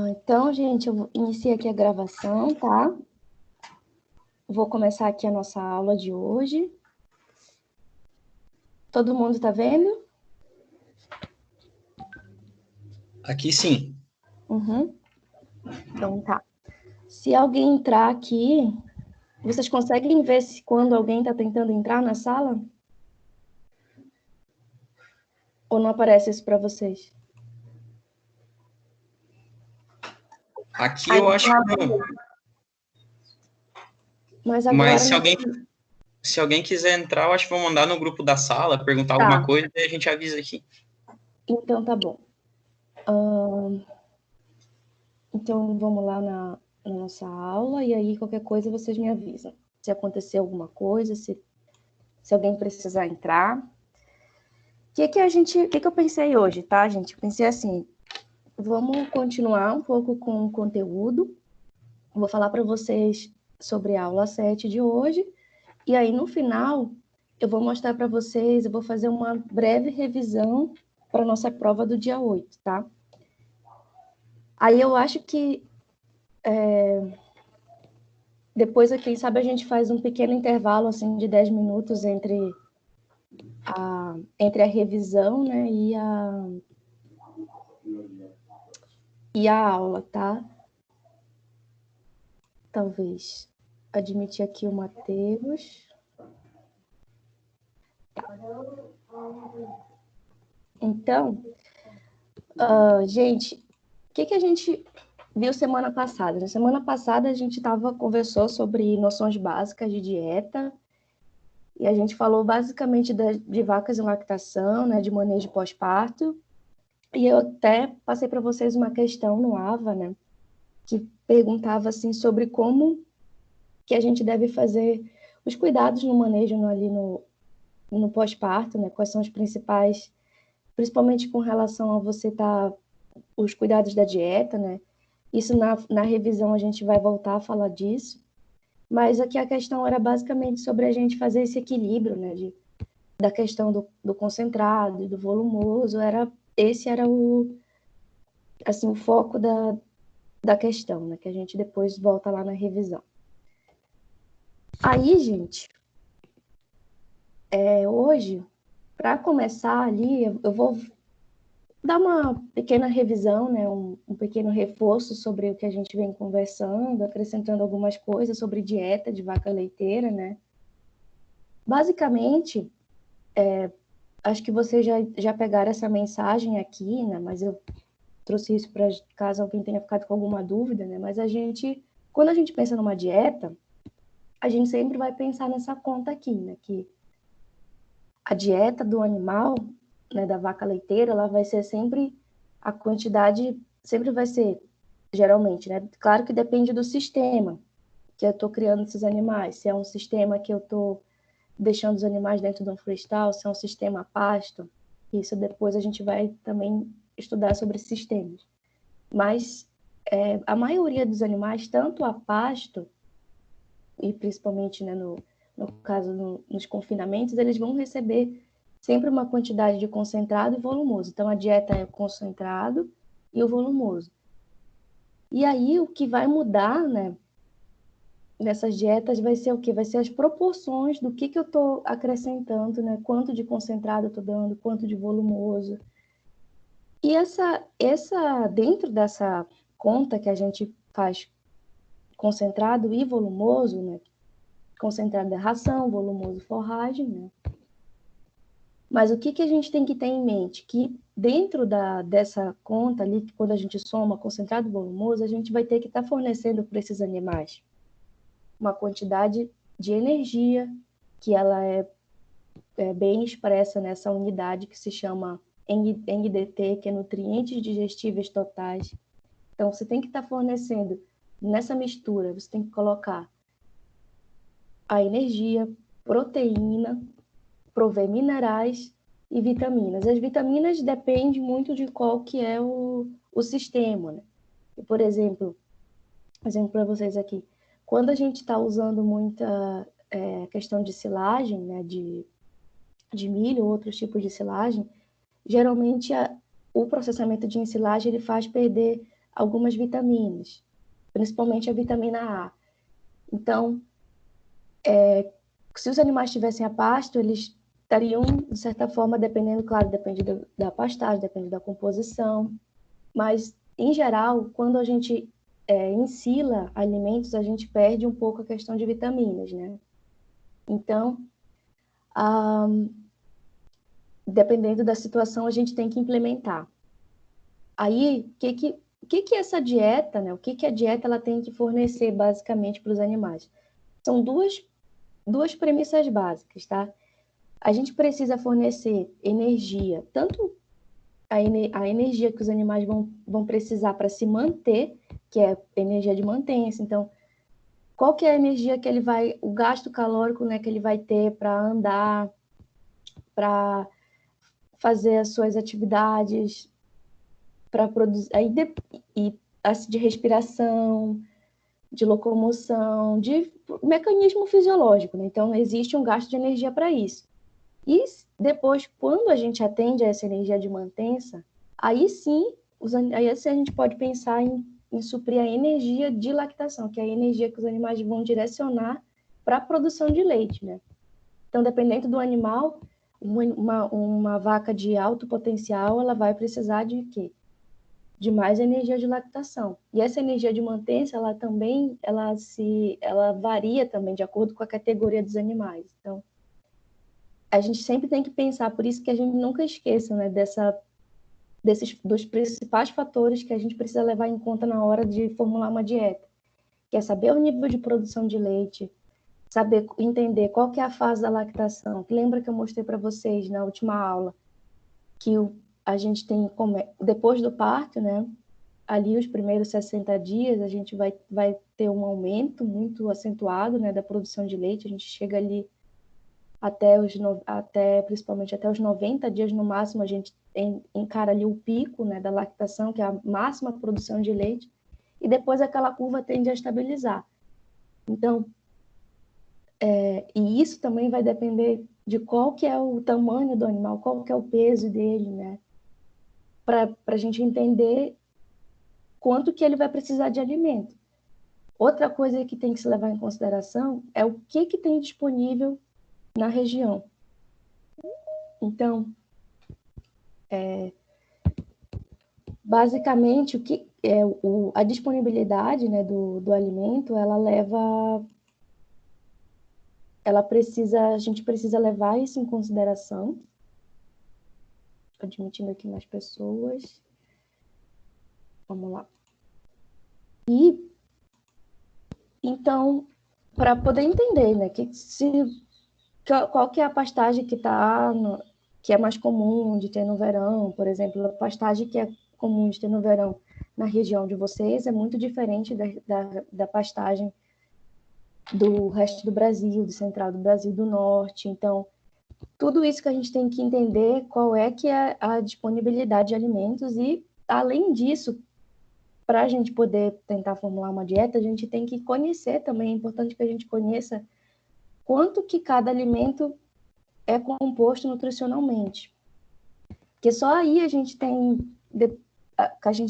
Então, gente, eu iniciei aqui a gravação, tá? Vou começar aqui a nossa aula de hoje. Todo mundo está vendo? Aqui sim. Uhum. Então tá. Se alguém entrar aqui, vocês conseguem ver se quando alguém está tentando entrar na sala? Ou não aparece isso para vocês? Aqui eu acho que não. Mas Mas agora... se alguém quiser entrar, eu acho que vou mandar no grupo da sala, perguntar Tá. alguma coisa e a gente avisa aqui. Então tá bom. Então vamos lá na nossa aula e aí qualquer coisa vocês me avisam. Se acontecer alguma coisa, se alguém precisar entrar. O que eu pensei hoje, tá, gente? Eu pensei assim, vamos continuar um pouco com o conteúdo. Vou falar para vocês sobre a aula 7 de hoje. E aí, no final, eu vou mostrar para vocês, eu vou fazer uma breve revisão para a nossa prova do dia 8, tá? Aí eu acho que depois, quem sabe, a gente faz um pequeno intervalo assim, de 10 minutos entre a revisão, né, e a aula, tá? Talvez admitir aqui o Matheus. Tá. Então, gente, o que a gente viu semana passada? Na semana passada a gente conversou sobre noções básicas de dieta e a gente falou basicamente de vacas em lactação, né, de manejo pós-parto. E eu até passei para vocês uma questão no AVA, né, que perguntava assim sobre como que a gente deve fazer os cuidados no manejo ali no pós-parto, né, quais são os principais, principalmente com relação a você os cuidados da dieta, né? Isso na revisão a gente vai voltar a falar disso, mas aqui a questão era basicamente sobre a gente fazer esse equilíbrio, né? Da questão do concentrado e do volumoso, esse era o foco da questão, né? Que a gente depois volta lá na revisão. Aí, gente, hoje, para começar ali, eu vou dar uma pequena revisão, né, um pequeno reforço sobre o que a gente vem conversando, acrescentando algumas coisas sobre dieta de vaca leiteira, né. Basicamente, acho que vocês já pegaram essa mensagem aqui, né, mas eu trouxe isso para caso alguém tenha ficado com alguma dúvida, né, mas quando a gente pensa numa dieta, a gente sempre vai pensar nessa conta aqui, né, que a dieta do animal, né, da vaca leiteira, ela vai ser sempre, a quantidade sempre vai ser, geralmente, né? Claro que depende do sistema que eu estou criando esses animais. Se é um sistema que eu estou deixando os animais dentro de um freestyle, se é um sistema a pasto, isso depois a gente vai também estudar sobre sistemas. Mas a maioria dos animais, tanto a pasto, e principalmente, né, no caso nos confinamentos, eles vão receber sempre uma quantidade de concentrado e volumoso. Então, a dieta é o concentrado e o volumoso. E aí, o que vai mudar, né, nessas dietas vai ser o quê? Vai ser as proporções do que eu estou acrescentando, né? Quanto de concentrado eu estou dando, quanto de volumoso. E dentro dessa conta que a gente faz concentrado e volumoso, né? Concentrado é ração, volumoso forragem, né? Mas o que a gente tem que ter em mente? Que dentro dessa conta ali, quando a gente soma concentrado e volumoso, a gente vai ter que estar fornecendo para esses animais uma quantidade de energia que ela é bem expressa nessa unidade que se chama NDT, que é nutrientes digestíveis totais. Então, você tem que estar fornecendo nessa mistura, você tem que colocar a energia, proteína, prover minerais e vitaminas. As vitaminas dependem muito de qual que é o sistema, né? E, por exemplo para vocês aqui, quando a gente está usando muita questão de silagem, né, de milho ou outros tipos de silagem, geralmente o processamento de ensilagem ele faz perder algumas vitaminas, principalmente a vitamina A. Então, se os animais estivessem a pasto, eles estariam, de certa forma, dependendo, claro, depende da pastagem, depende da composição, mas, em geral, quando a gente ensila alimentos, a gente perde um pouco a questão de vitaminas, né? Então, dependendo da situação, a gente tem que implementar. Aí, o que essa dieta, né? O que a dieta ela tem que fornecer, basicamente, para os animais? São duas premissas básicas, tá? A gente precisa fornecer energia, tanto a energia que os animais vão precisar para se manter, que é energia de mantença. Então, qual que é a energia que ele vai, o gasto calórico, né, que ele vai ter para andar, para fazer as suas atividades, para produzir, de respiração, de locomoção, de mecanismo fisiológico, né? Então, existe um gasto de energia para isso. E depois, quando a gente atende a essa energia de mantença, aí sim a gente pode pensar em suprir a energia de lactação, que é a energia que os animais vão direcionar para a produção de leite, né? Então, dependendo do animal, uma vaca de alto potencial, ela vai precisar de quê? De mais energia de lactação. E essa energia de mantença, ela também, ela varia também de acordo com a categoria dos animais. Então, a gente sempre tem que pensar, por isso que a gente nunca esqueça, né, dos principais fatores que a gente precisa levar em conta na hora de formular uma dieta, que é saber o nível de produção de leite, saber entender qual que é a fase da lactação. Lembra que eu mostrei para vocês na última aula que a gente tem, depois do parto, né, ali os primeiros 60 dias, a gente vai ter um aumento muito acentuado, né, da produção de leite, a gente chega ali principalmente até os 90 dias no máximo, a gente encara ali o pico, né, da lactação, que é a máxima produção de leite, e depois aquela curva tende a estabilizar. Então, e isso também vai depender de qual que é o tamanho do animal, qual que é o peso dele, né, para a gente entender quanto que ele vai precisar de alimento. Outra coisa que tem que se levar em consideração é o que tem disponível na região. Então, basicamente, o que é a disponibilidade, né, do alimento, a gente precisa levar isso em consideração. Admitindo aqui mais pessoas. Vamos lá. E, então, para poder entender, né, qual que é a pastagem que é mais comum de ter no verão, por exemplo, a pastagem que é comum de ter no verão na região de vocês é muito diferente da pastagem do resto do Brasil, do central do Brasil, do norte. Então, tudo isso que a gente tem que entender qual é que é a disponibilidade de alimentos e, além disso, para a gente poder tentar formular uma dieta, a gente tem que conhecer também, é importante que a gente conheça quanto que cada alimento é composto nutricionalmente. Porque só aí a gente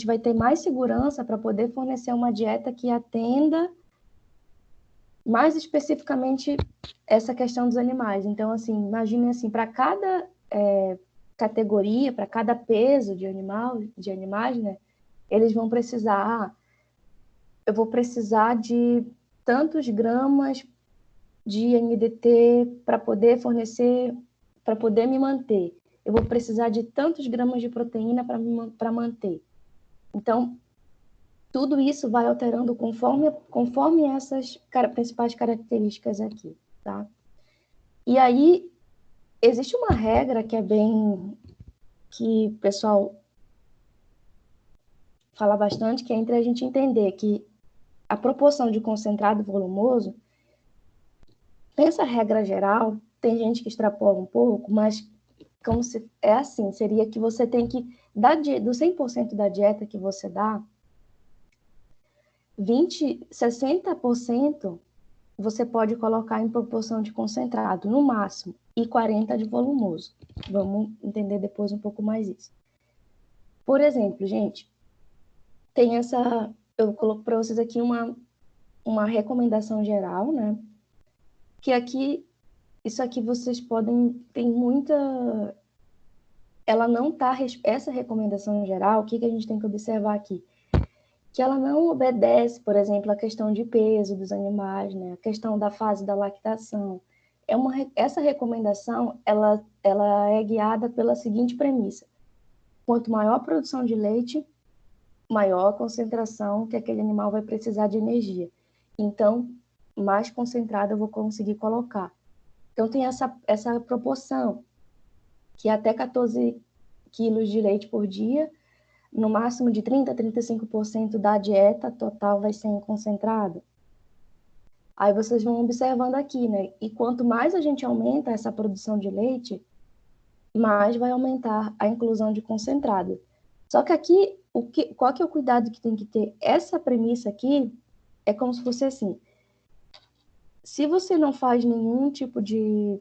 vai ter mais segurança para poder fornecer uma dieta que atenda mais especificamente essa questão dos animais. Então, assim, imagine assim, para cada categoria, para cada peso de animais, né, eles vão precisar, eu vou precisar de tantos gramas de NDT para poder fornecer, para poder me manter. Eu vou precisar de tantos gramas de proteína para manter. Então, tudo isso vai alterando conforme essas principais características aqui, tá? E aí, existe uma regra que o pessoal fala bastante, que é entre a gente entender que a proporção de concentrado volumoso, tem essa regra geral, tem gente que extrapola um pouco, mas como se é assim, seria que você tem que, do 100% da dieta que você dá, 60% você pode colocar em proporção de concentrado, no máximo, e 40% de volumoso. Vamos entender depois um pouco mais isso. Por exemplo, gente, tem essa... Eu coloco para vocês aqui uma recomendação geral, né? Que aqui, isso aqui vocês podem... Tem muita... Ela não tá... Essa recomendação geral, o que a gente tem que observar aqui? Que ela não obedece, por exemplo, a questão de peso dos animais, né? A questão da fase da lactação. Essa recomendação, ela é guiada pela seguinte premissa: quanto maior a produção de leite, maior a concentração que aquele animal vai precisar de energia. Então, mais concentrado eu vou conseguir colocar. Então, tem essa proporção, que até 14 quilos de leite por dia, no máximo de 30% a 35% da dieta total vai ser em concentrado. Aí vocês vão observando aqui, né? E quanto mais a gente aumenta essa produção de leite, mais vai aumentar a inclusão de concentrado. Só que aqui, qual que é o cuidado que tem que ter? Essa premissa aqui é como se fosse assim: se você não faz nenhum tipo de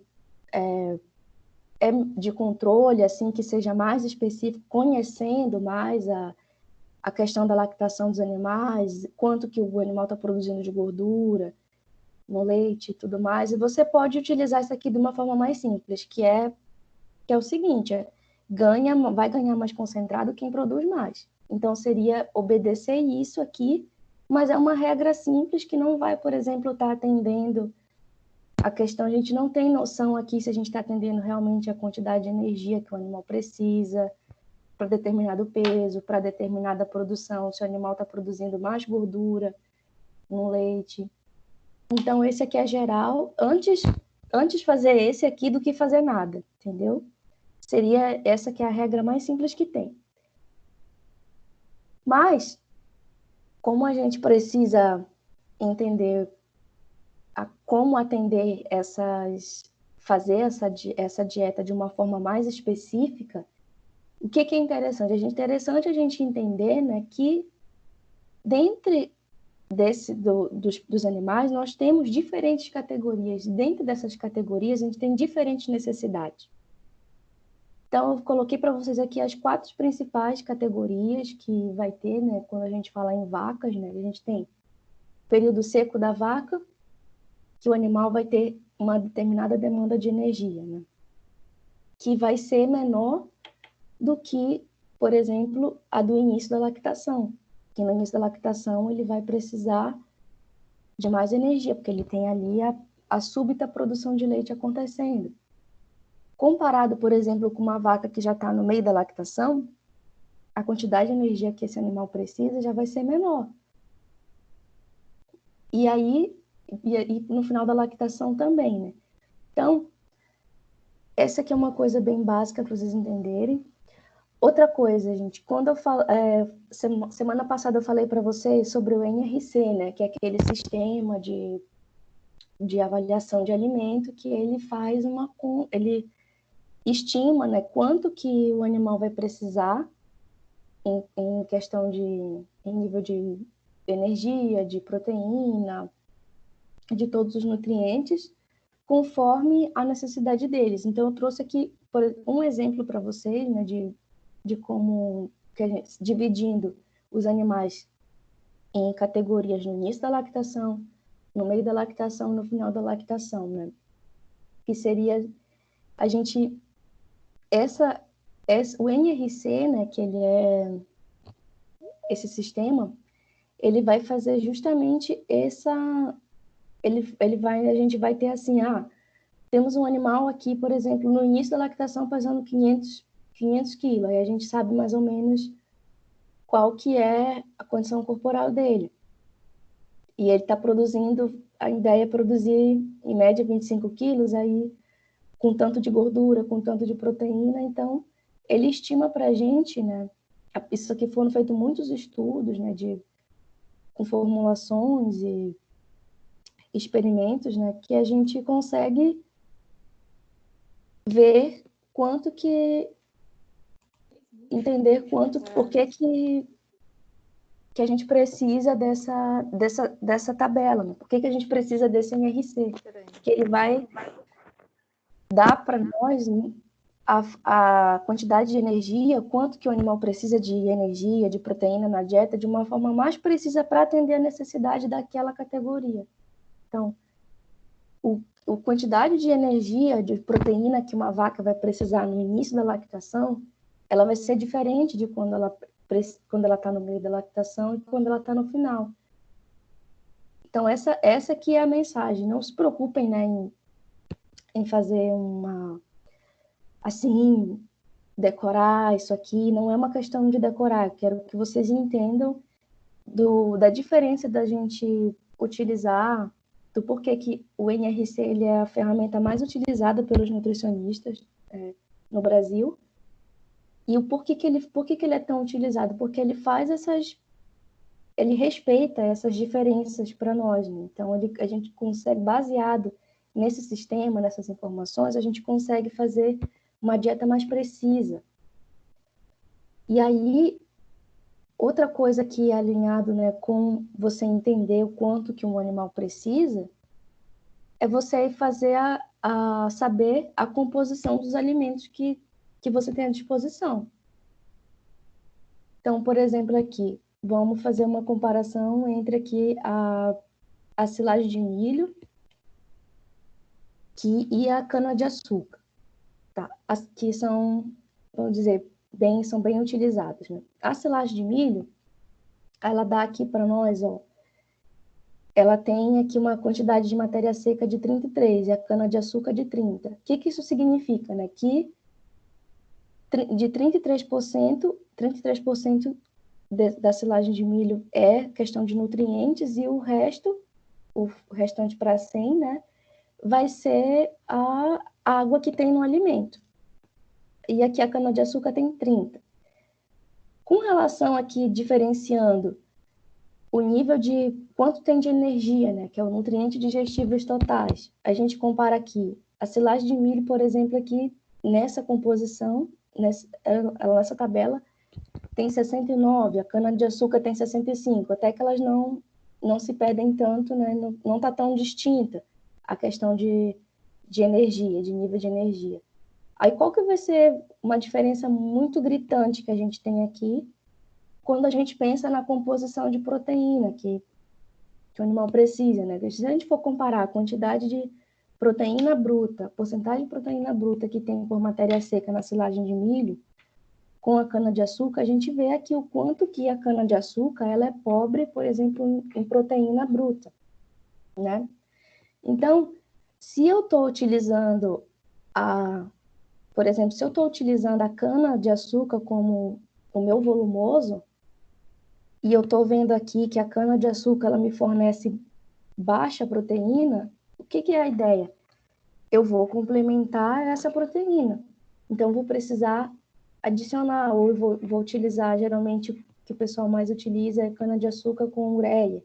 controle, assim, que seja mais específico, conhecendo mais a questão da lactação dos animais, quanto que o animal está produzindo de gordura no leite e tudo mais, e você pode utilizar isso aqui de uma forma mais simples, que é o seguinte: vai ganhar mais concentrado quem produz mais. Então, seria obedecer isso aqui, mas é uma regra simples que não vai, por exemplo, estar atendendo a questão. A gente não tem noção aqui se a gente está atendendo realmente a quantidade de energia que o animal precisa, para determinado peso, para determinada produção, se o animal está produzindo mais gordura no leite. Então, esse aqui é geral, antes fazer esse aqui do que fazer nada, entendeu? Seria essa que é a regra mais simples que tem. Mas, como a gente precisa entender como atender fazer essa dieta de uma forma mais específica, o que é interessante? É interessante a gente entender, né, que dentre dos animais, nós temos diferentes categorias. Dentro dessas categorias, a gente tem diferentes necessidades. Então, eu coloquei para vocês aqui as 4 principais categorias que vai ter, né, quando a gente fala em vacas, né? A gente tem período seco da vaca, que o animal vai ter uma determinada demanda de energia, né? Que vai ser menor do que, por exemplo, a do início da lactação. Que no início da lactação ele vai precisar de mais energia, porque ele tem ali a súbita produção de leite acontecendo. Comparado, por exemplo, com uma vaca que já está no meio da lactação, a quantidade de energia que esse animal precisa já vai ser menor. E aí, no final da lactação também, né? Então, essa aqui é uma coisa bem básica para vocês entenderem. Outra coisa, gente, quando eu falo, semana passada eu falei para vocês sobre o NRC, né? Que é aquele sistema de avaliação de alimento que ele faz ele estima, né, quanto que o animal vai precisar em questão em nível de energia, de proteína, de todos os nutrientes, conforme a necessidade deles. Então, eu trouxe aqui um exemplo para vocês, né, de como dividindo os animais em categorias no início da lactação, no meio da lactação e no final da lactação, né? Que seria o NRC, né, que ele é esse sistema, ele vai fazer justamente a gente vai ter assim, temos um animal aqui, por exemplo, no início da lactação pesando 500 quilos, aí a gente sabe mais ou menos qual que é a condição corporal dele. E ele está produzindo, a ideia é produzir, em média, 25 quilos, aí com tanto de gordura, com tanto de proteína. Então, ele estima para a gente, né? Isso aqui foram feitos muitos estudos, né? Com formulações e experimentos, né? Que a gente consegue ver entender por que a gente precisa dessa tabela, né? Por que a gente precisa desse NRC? Que ele vai dar para nós a quantidade de energia, quanto que o animal precisa de energia, de proteína na dieta, de uma forma mais precisa para atender a necessidade daquela categoria. Então, a quantidade de energia, de proteína que uma vaca vai precisar no início da lactação, ela vai ser diferente de quando ela está no meio da lactação e quando ela está no final. Então, essa que é a mensagem. Não se preocupem, né, em fazer assim, decorar isso aqui. Não é uma questão de decorar. Quero que vocês entendam da diferença da gente utilizar, do porquê que o NRC ele é a ferramenta mais utilizada pelos nutricionistas no Brasil, e o porquê que ele é tão utilizado, porque ele faz ele respeita essas diferenças para nós, né? Então a gente consegue, baseado nesse sistema, nessas informações, a gente consegue fazer uma dieta mais precisa. E aí, outra coisa que é alinhado, né, com você entender o quanto que um animal precisa, é você fazer saber a composição dos alimentos que você tem à disposição. Então, por exemplo, aqui, vamos fazer uma comparação entre aqui a silagem de milho e a cana-de-açúcar, tá? As que são, vamos dizer, são bem utilizadas, né? A silagem de milho, ela dá aqui para nós, ó, ela tem aqui uma quantidade de matéria seca de 33 e a cana-de-açúcar de 30. O que isso significa, né? Que de 33% da silagem de milho é questão de nutrientes e o restante para 100, né, vai ser a água que tem no alimento. E aqui a cana-de-açúcar tem 30. Com relação aqui, diferenciando o nível de quanto tem de energia, né, que é o nutriente digestíveis totais, a gente compara aqui a silagem de milho, por exemplo, aqui nessa composição, nessa tabela, tem 69, a cana-de-açúcar tem 65, até que elas não se perdem tanto, né, não está tão distinta a questão de energia, de nível de energia. Aí qual que vai ser uma diferença muito gritante que a gente tem aqui quando a gente pensa na composição de proteína que o animal precisa, né? Se a gente for comparar a quantidade de proteína bruta, a porcentagem de proteína bruta que tem por matéria seca na silagem de milho, com a cana-de-açúcar, a gente vê aqui o quanto que a cana-de-açúcar ela é pobre, por exemplo, em proteína bruta, né? Então, se eu estou utilizando por exemplo, se eu estou utilizando a cana-de-açúcar como o meu volumoso, e eu estou vendo aqui que a cana-de-açúcar ela me fornece baixa proteína, o que é a ideia? Eu vou complementar essa proteína. Então, vou precisar adicionar, ou eu vou utilizar, geralmente, o que o pessoal mais utiliza é cana-de-açúcar com ureia,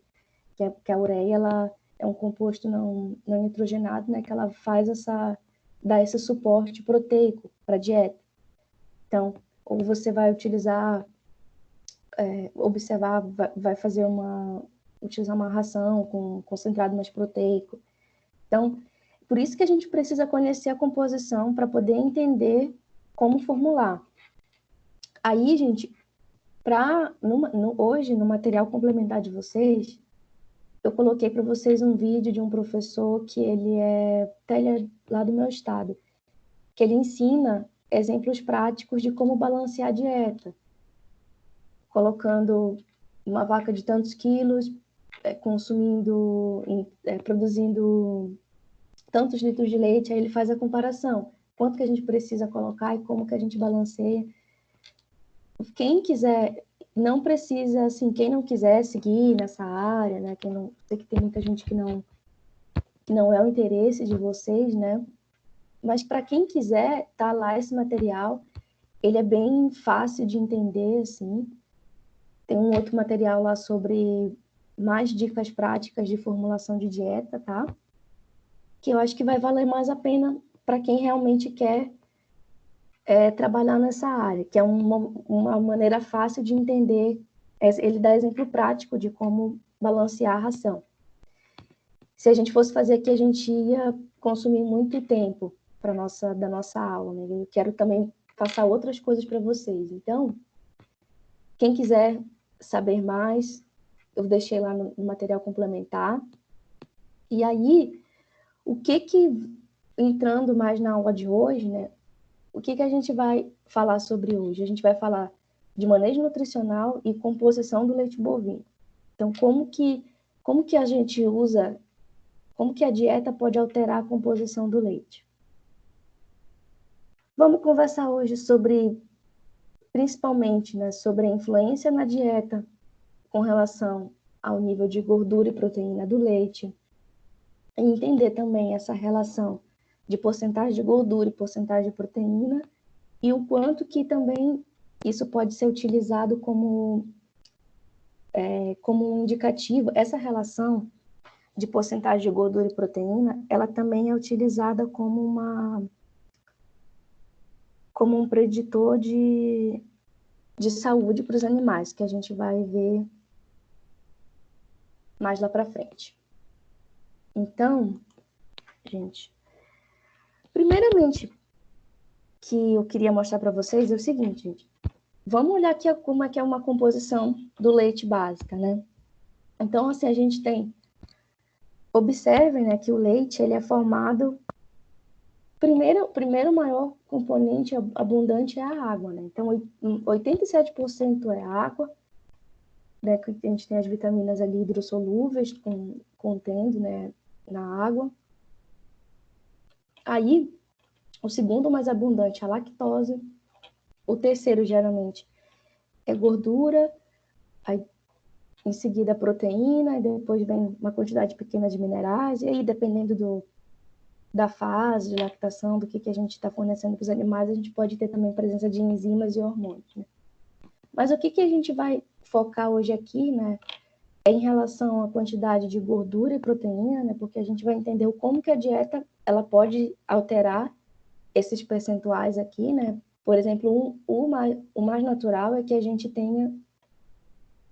que a ureia ela é um composto não nitrogenado, né, que ela dá esse suporte proteico para a dieta. Então, ou você vai utilizar, observar, vai fazer utilizar uma ração com concentrado mais proteico. Então, por isso que a gente precisa conhecer a composição para poder entender como formular. Aí, gente, hoje, no material complementar de vocês, eu coloquei para vocês um vídeo de um professor que ele é lá do meu estado, que ele ensina exemplos práticos de como balancear a dieta, colocando uma vaca de tantos quilos, produzindo tantos litros de leite, aí ele faz a comparação, quanto que a gente precisa colocar e como que a gente balanceia. Quem quiser, não precisa, assim, quem não quiser seguir nessa área, né, sei que tem muita gente que não é o interesse de vocês, né, mas para quem quiser, tá lá esse material, ele é bem fácil de entender, assim. Tem um outro material lá sobre mais dicas práticas de formulação de dieta, tá? Que eu acho que vai valer mais a pena para quem realmente quer trabalhar nessa área, que é uma maneira fácil de entender. Ele dá exemplo prático de como balancear a ração. Se a gente fosse fazer aqui, a gente ia consumir muito tempo da nossa aula, né? Eu quero também passar outras coisas para vocês. Então, quem quiser saber mais, eu deixei lá no material complementar. E aí, entrando mais na aula de hoje, né? O que a gente vai falar sobre hoje? A gente vai falar de manejo nutricional e composição do leite bovino. Então, como que a gente usa, como que a dieta pode alterar a composição do leite? Vamos conversar hoje principalmente, né, sobre a influência na dieta com relação ao nível de gordura e proteína do leite, e entender também essa relação de porcentagem de gordura e porcentagem de proteína, e o quanto que também isso pode ser utilizado como um indicativo. Essa relação de porcentagem de gordura e proteína, ela também é utilizada como um preditor de saúde para os animais, que a gente vai ver mais lá para frente. Então, gente, primeiramente, que eu queria mostrar para vocês é o seguinte, gente. Vamos olhar aqui como é que é uma composição do leite básica, né? Então, assim, a gente tem... Observem, né, que o leite, ele é formado... Primeiro maior componente abundante é a água, né? Então, 87% é água, né, que a gente tem as vitaminas ali hidrossolúveis contendo, né, na água. Aí, o segundo mais abundante é a lactose. O terceiro, geralmente, é gordura. Aí, em seguida, a proteína. E depois vem uma quantidade pequena de minerais. E aí, dependendo da fase de lactação, do que a gente está fornecendo para os animais, a gente pode ter também presença de enzimas e hormônios, né? Mas o que a gente vai focar hoje aqui, né, é em relação à quantidade de gordura e proteína, né, porque a gente vai entender como que a dieta ela pode alterar esses percentuais aqui, né? Por exemplo, o mais natural é que a gente tenha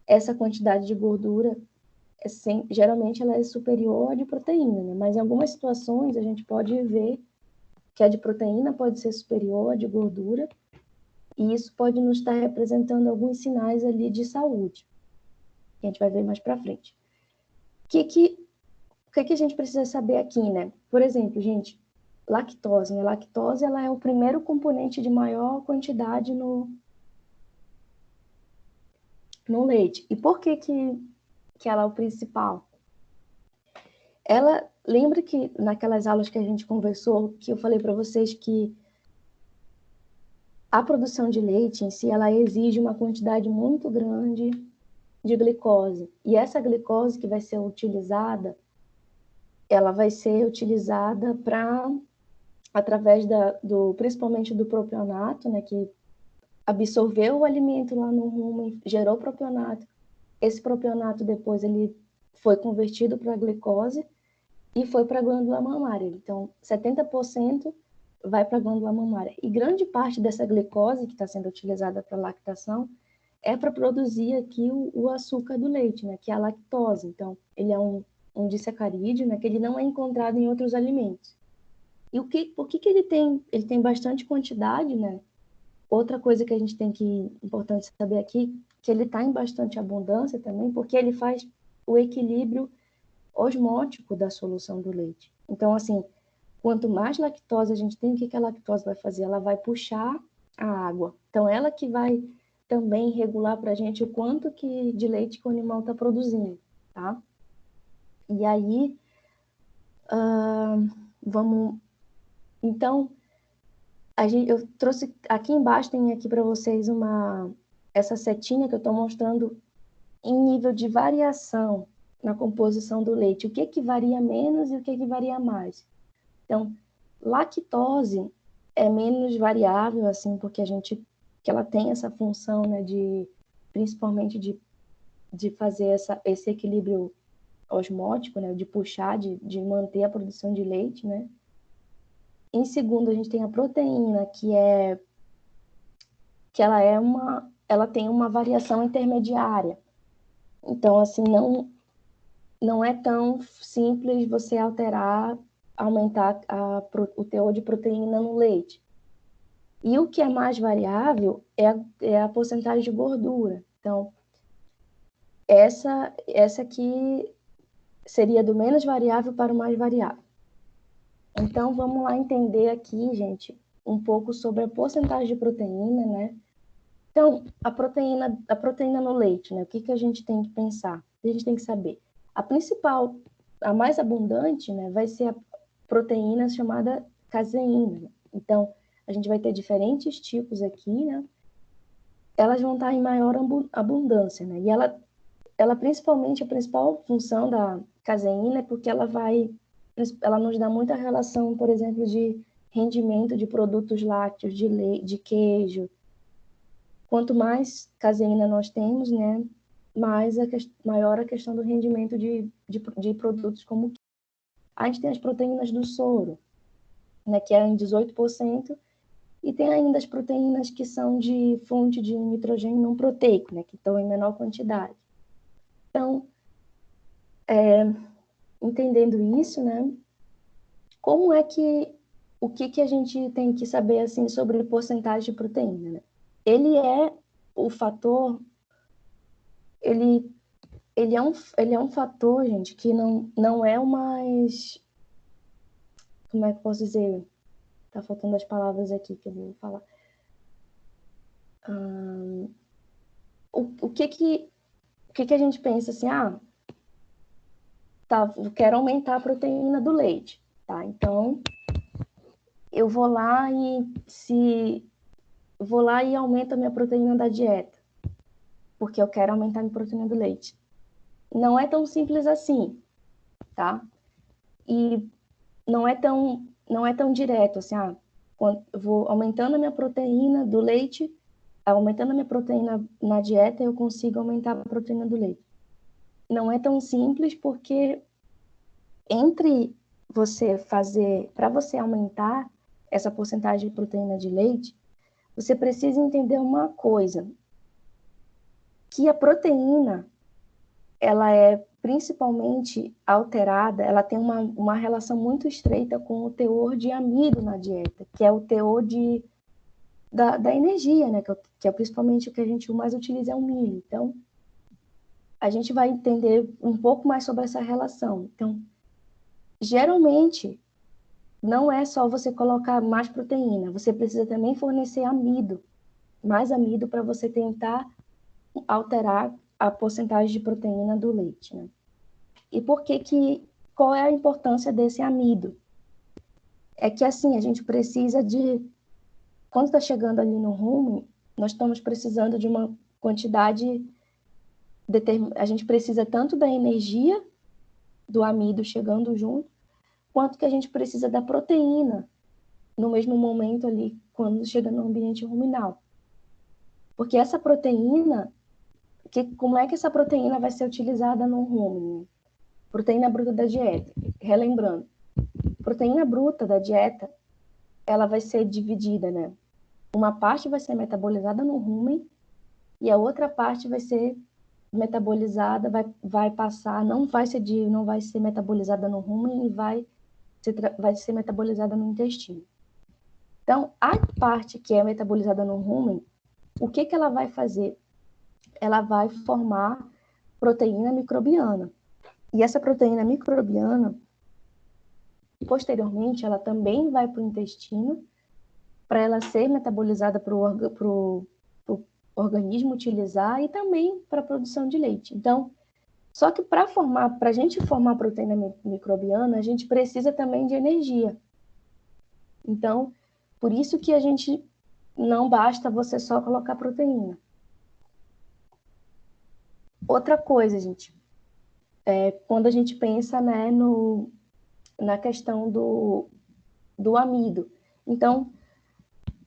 essa quantidade de gordura, geralmente ela é superior à de proteína, né? Mas em algumas situações a gente pode ver que a de proteína pode ser superior à de gordura, e isso pode nos estar representando alguns sinais ali de saúde, que a gente vai ver mais para frente. O que a gente precisa saber aqui, né? Por exemplo, gente, lactose, né? Lactose, ela é o primeiro componente de maior quantidade no leite. E por que ela é o principal? Lembra que naquelas aulas que a gente conversou, que eu falei para vocês que a produção de leite em si, ela exige uma quantidade muito grande de glicose. E essa glicose que vai ser utilizada, ela vai ser utilizada através principalmente do propionato, né, que absorveu o alimento lá no rumen, gerou propionato. Esse propionato depois ele foi convertido para glicose e foi para a glândula mamária. Então, 70% vai para a glândula mamária. E grande parte dessa glicose que está sendo utilizada para lactação é para produzir aqui o açúcar do leite, né, que é a lactose. Então, ele é um disacarídeo, né, que ele não é encontrado em outros alimentos. E por que ele tem bastante quantidade, né? Outra coisa que a gente importante saber aqui, que ele está em bastante abundância também, porque ele faz o equilíbrio osmótico da solução do leite. Então, assim, quanto mais lactose a gente tem, o que a lactose vai fazer? Ela vai puxar a água. Então, ela que vai também regular para a gente o quanto de leite que o animal está produzindo, tá? E aí, vamos... Então, eu trouxe... Aqui embaixo tem aqui para vocês essa setinha que eu estou mostrando em nível de variação na composição do leite. O que varia menos e o que varia mais. Então, lactose é menos variável, assim, porque que ela tem essa função, né, principalmente de fazer esse equilíbrio osmótico, né, de puxar, de manter a produção de leite, né. Em segundo, a gente tem a proteína, que ela tem uma variação intermediária. Então, assim, não é tão simples você alterar aumentar o teor de proteína no leite. E o que é mais variável é a porcentagem de gordura. Então, essa aqui seria do menos variável para o mais variável. Então, vamos lá entender aqui, gente, um pouco sobre a porcentagem de proteína, né? Então, a proteína no leite, né? O que a gente tem que pensar? O que a gente tem que saber? A principal, a mais abundante, né, vai ser a proteína chamada caseína. Então, a gente vai ter diferentes tipos aqui, né? Elas vão estar em maior abundância, né? E ela principalmente, a principal função da caseína é porque ela nos dá muita relação, por exemplo, de rendimento de produtos lácteos, de leite, de queijo. Quanto mais caseína nós temos, né, maior a questão do rendimento de produtos como a gente tem as proteínas do soro, né, que é em 18%, e tem ainda as proteínas que são de fonte de nitrogênio não proteico, né, que estão em menor quantidade. Então, entendendo isso, né, como é que o que a gente tem que saber assim sobre porcentagem de proteína, né? Ele é o fator, ele é um fator, gente, que não é o mais, como é que eu posso dizer? Tá faltando as palavras aqui que eu vou falar. O que a gente pensa assim, tá, eu quero aumentar a proteína do leite, tá? Então, eu vou lá e aumento a minha proteína da dieta, porque eu quero aumentar a minha proteína do leite. Não é tão simples assim, tá? E não é tão direto, assim, quando eu vou aumentando a minha proteína do leite, aumentando a minha proteína na dieta, eu consigo aumentar a proteína do leite. Não é tão simples porque para você aumentar essa porcentagem de proteína de leite, você precisa entender uma coisa, que a proteína, ela é principalmente alterada, ela tem uma relação muito estreita com o teor de amido na dieta, que é o teor da energia, né? Que é principalmente o que a gente mais utiliza é o milho. Então, a gente vai entender um pouco mais sobre essa relação. Então, geralmente, não é só você colocar mais proteína, você precisa também fornecer amido, mais amido para você tentar alterar a porcentagem de proteína do leite, né? E qual é a importância desse amido? É que assim, a gente precisa quando está chegando ali no rumo, nós estamos precisando de uma quantidade, a gente precisa tanto da energia do amido chegando junto, quanto que a gente precisa da proteína no mesmo momento ali, quando chega no ambiente ruminal. Porque essa proteína, como é que essa proteína vai ser utilizada no rumo? Proteína bruta da dieta. Relembrando, proteína bruta da dieta, ela vai ser dividida, né? Uma parte vai ser metabolizada no rumen e a outra parte vai ser metabolizada, vai passar, não vai ser metabolizada no rumen e vai ser metabolizada no intestino. Então, a parte que é metabolizada no rumen, o que ela vai fazer? Ela vai formar proteína microbiana. E essa proteína microbiana, posteriormente, ela também vai para o intestino para ela ser metabolizada para o organismo utilizar e também para a produção de leite. Então, só que para a gente formar proteína microbiana, a gente precisa também de energia. Então, por isso que a gente não basta você só colocar proteína. Outra coisa, gente, quando a gente pensa, né, na questão do amido. Então,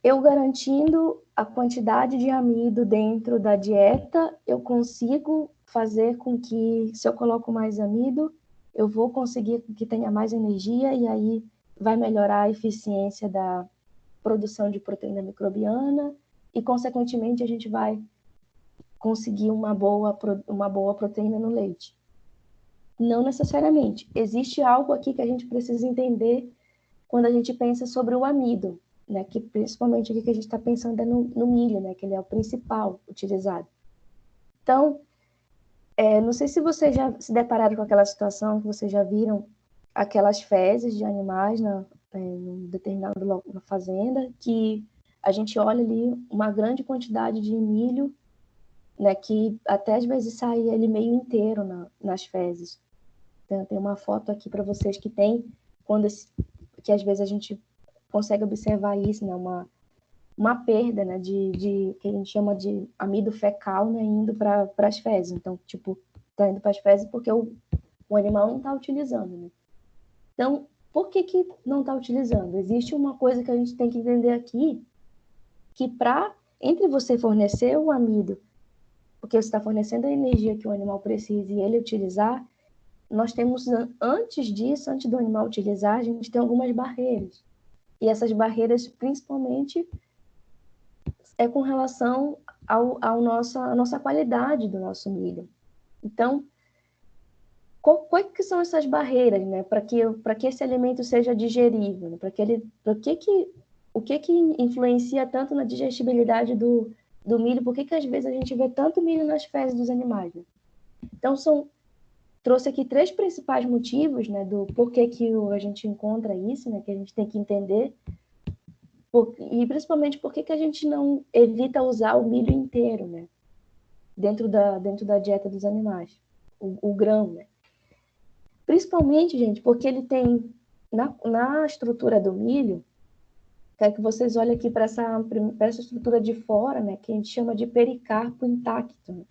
eu garantindo a quantidade de amido dentro da dieta, eu consigo fazer com que, se eu coloco mais amido, eu vou conseguir que tenha mais energia e aí vai melhorar a eficiência da produção de proteína microbiana e, consequentemente, a gente vai conseguir uma boa proteína no leite. Não necessariamente. Existe algo aqui que a gente precisa entender quando a gente pensa sobre o amido, né? Que principalmente aqui que a gente está pensando é no milho, né? Que ele é o principal utilizado. Então, não sei se vocês já se depararam com aquela situação, que vocês já viram aquelas fezes de animais num determinado local, na fazenda, que a gente olha ali uma grande quantidade de milho, né? Que até às vezes sai ele meio inteiro nas fezes. Então, tem uma foto aqui para vocês que tem, que às vezes a gente consegue observar isso, né? Uma perda, né? Que a gente chama de amido fecal, né? Indo para as fezes. Então, tipo, tá indo para as fezes porque o animal não está utilizando, né? Então, por que não está utilizando? Existe uma coisa que a gente tem que entender aqui, que entre você fornecer o amido, porque você está fornecendo a energia que o animal precisa e ele utilizar, nós temos, antes disso, antes do animal utilizar, a gente tem algumas barreiras. E essas barreiras, principalmente, é com relação à nossa qualidade do nosso milho. Então, quais que são essas barreiras, né? Para que esse alimento seja digerível? Né? O que influencia tanto na digestibilidade do milho? Por que às vezes a gente vê tanto milho nas fezes dos animais? Né? Então, trouxe aqui 3 principais motivos, né, do porquê que a gente encontra isso, né, que a gente tem que entender, e principalmente por que a gente não evita usar o milho inteiro, né, dentro da dieta dos animais, o grão, né. Principalmente, gente, porque ele tem, na estrutura do milho, quero que vocês olhem aqui para essa estrutura de fora, né, que a gente chama de pericarpo intacto. Né?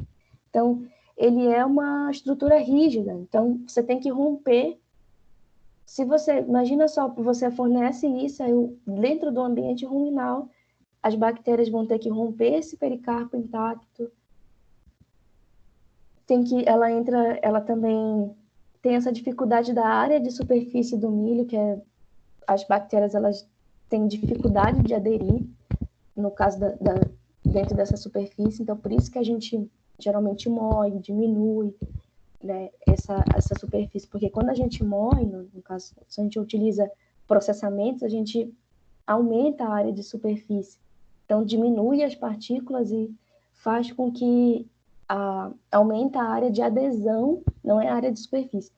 Então, ele é uma estrutura rígida, então você tem que romper. Se você, imagina só, você fornece isso, aí dentro do ambiente ruminal, as bactérias vão ter que romper esse pericarpo intacto. Ela também tem essa dificuldade da área de superfície do milho, que as bactérias elas têm dificuldade de aderir, no caso dentro dessa superfície, então por isso que a gente geralmente moe, diminui, né, essa superfície, porque quando a gente moe, no caso, se a gente utiliza processamentos, a gente aumenta a área de superfície, então diminui as partículas e faz com que aumenta a área de adesão, não é a área de superfície.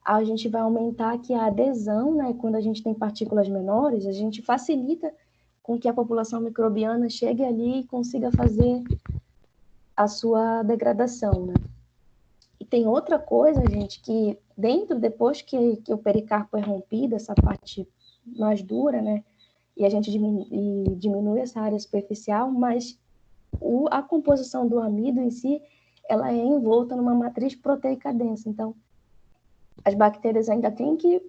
A gente vai aumentar aqui a adesão, né, quando a gente tem partículas menores, a gente facilita com que a população microbiana chegue ali e consiga fazer a sua degradação, né? E tem outra coisa, gente, que depois que o pericarpo é rompido, essa parte mais dura, né, e a gente diminui essa área superficial, mas a composição do amido em si, ela é envolta numa matriz proteica densa, então as bactérias ainda têm que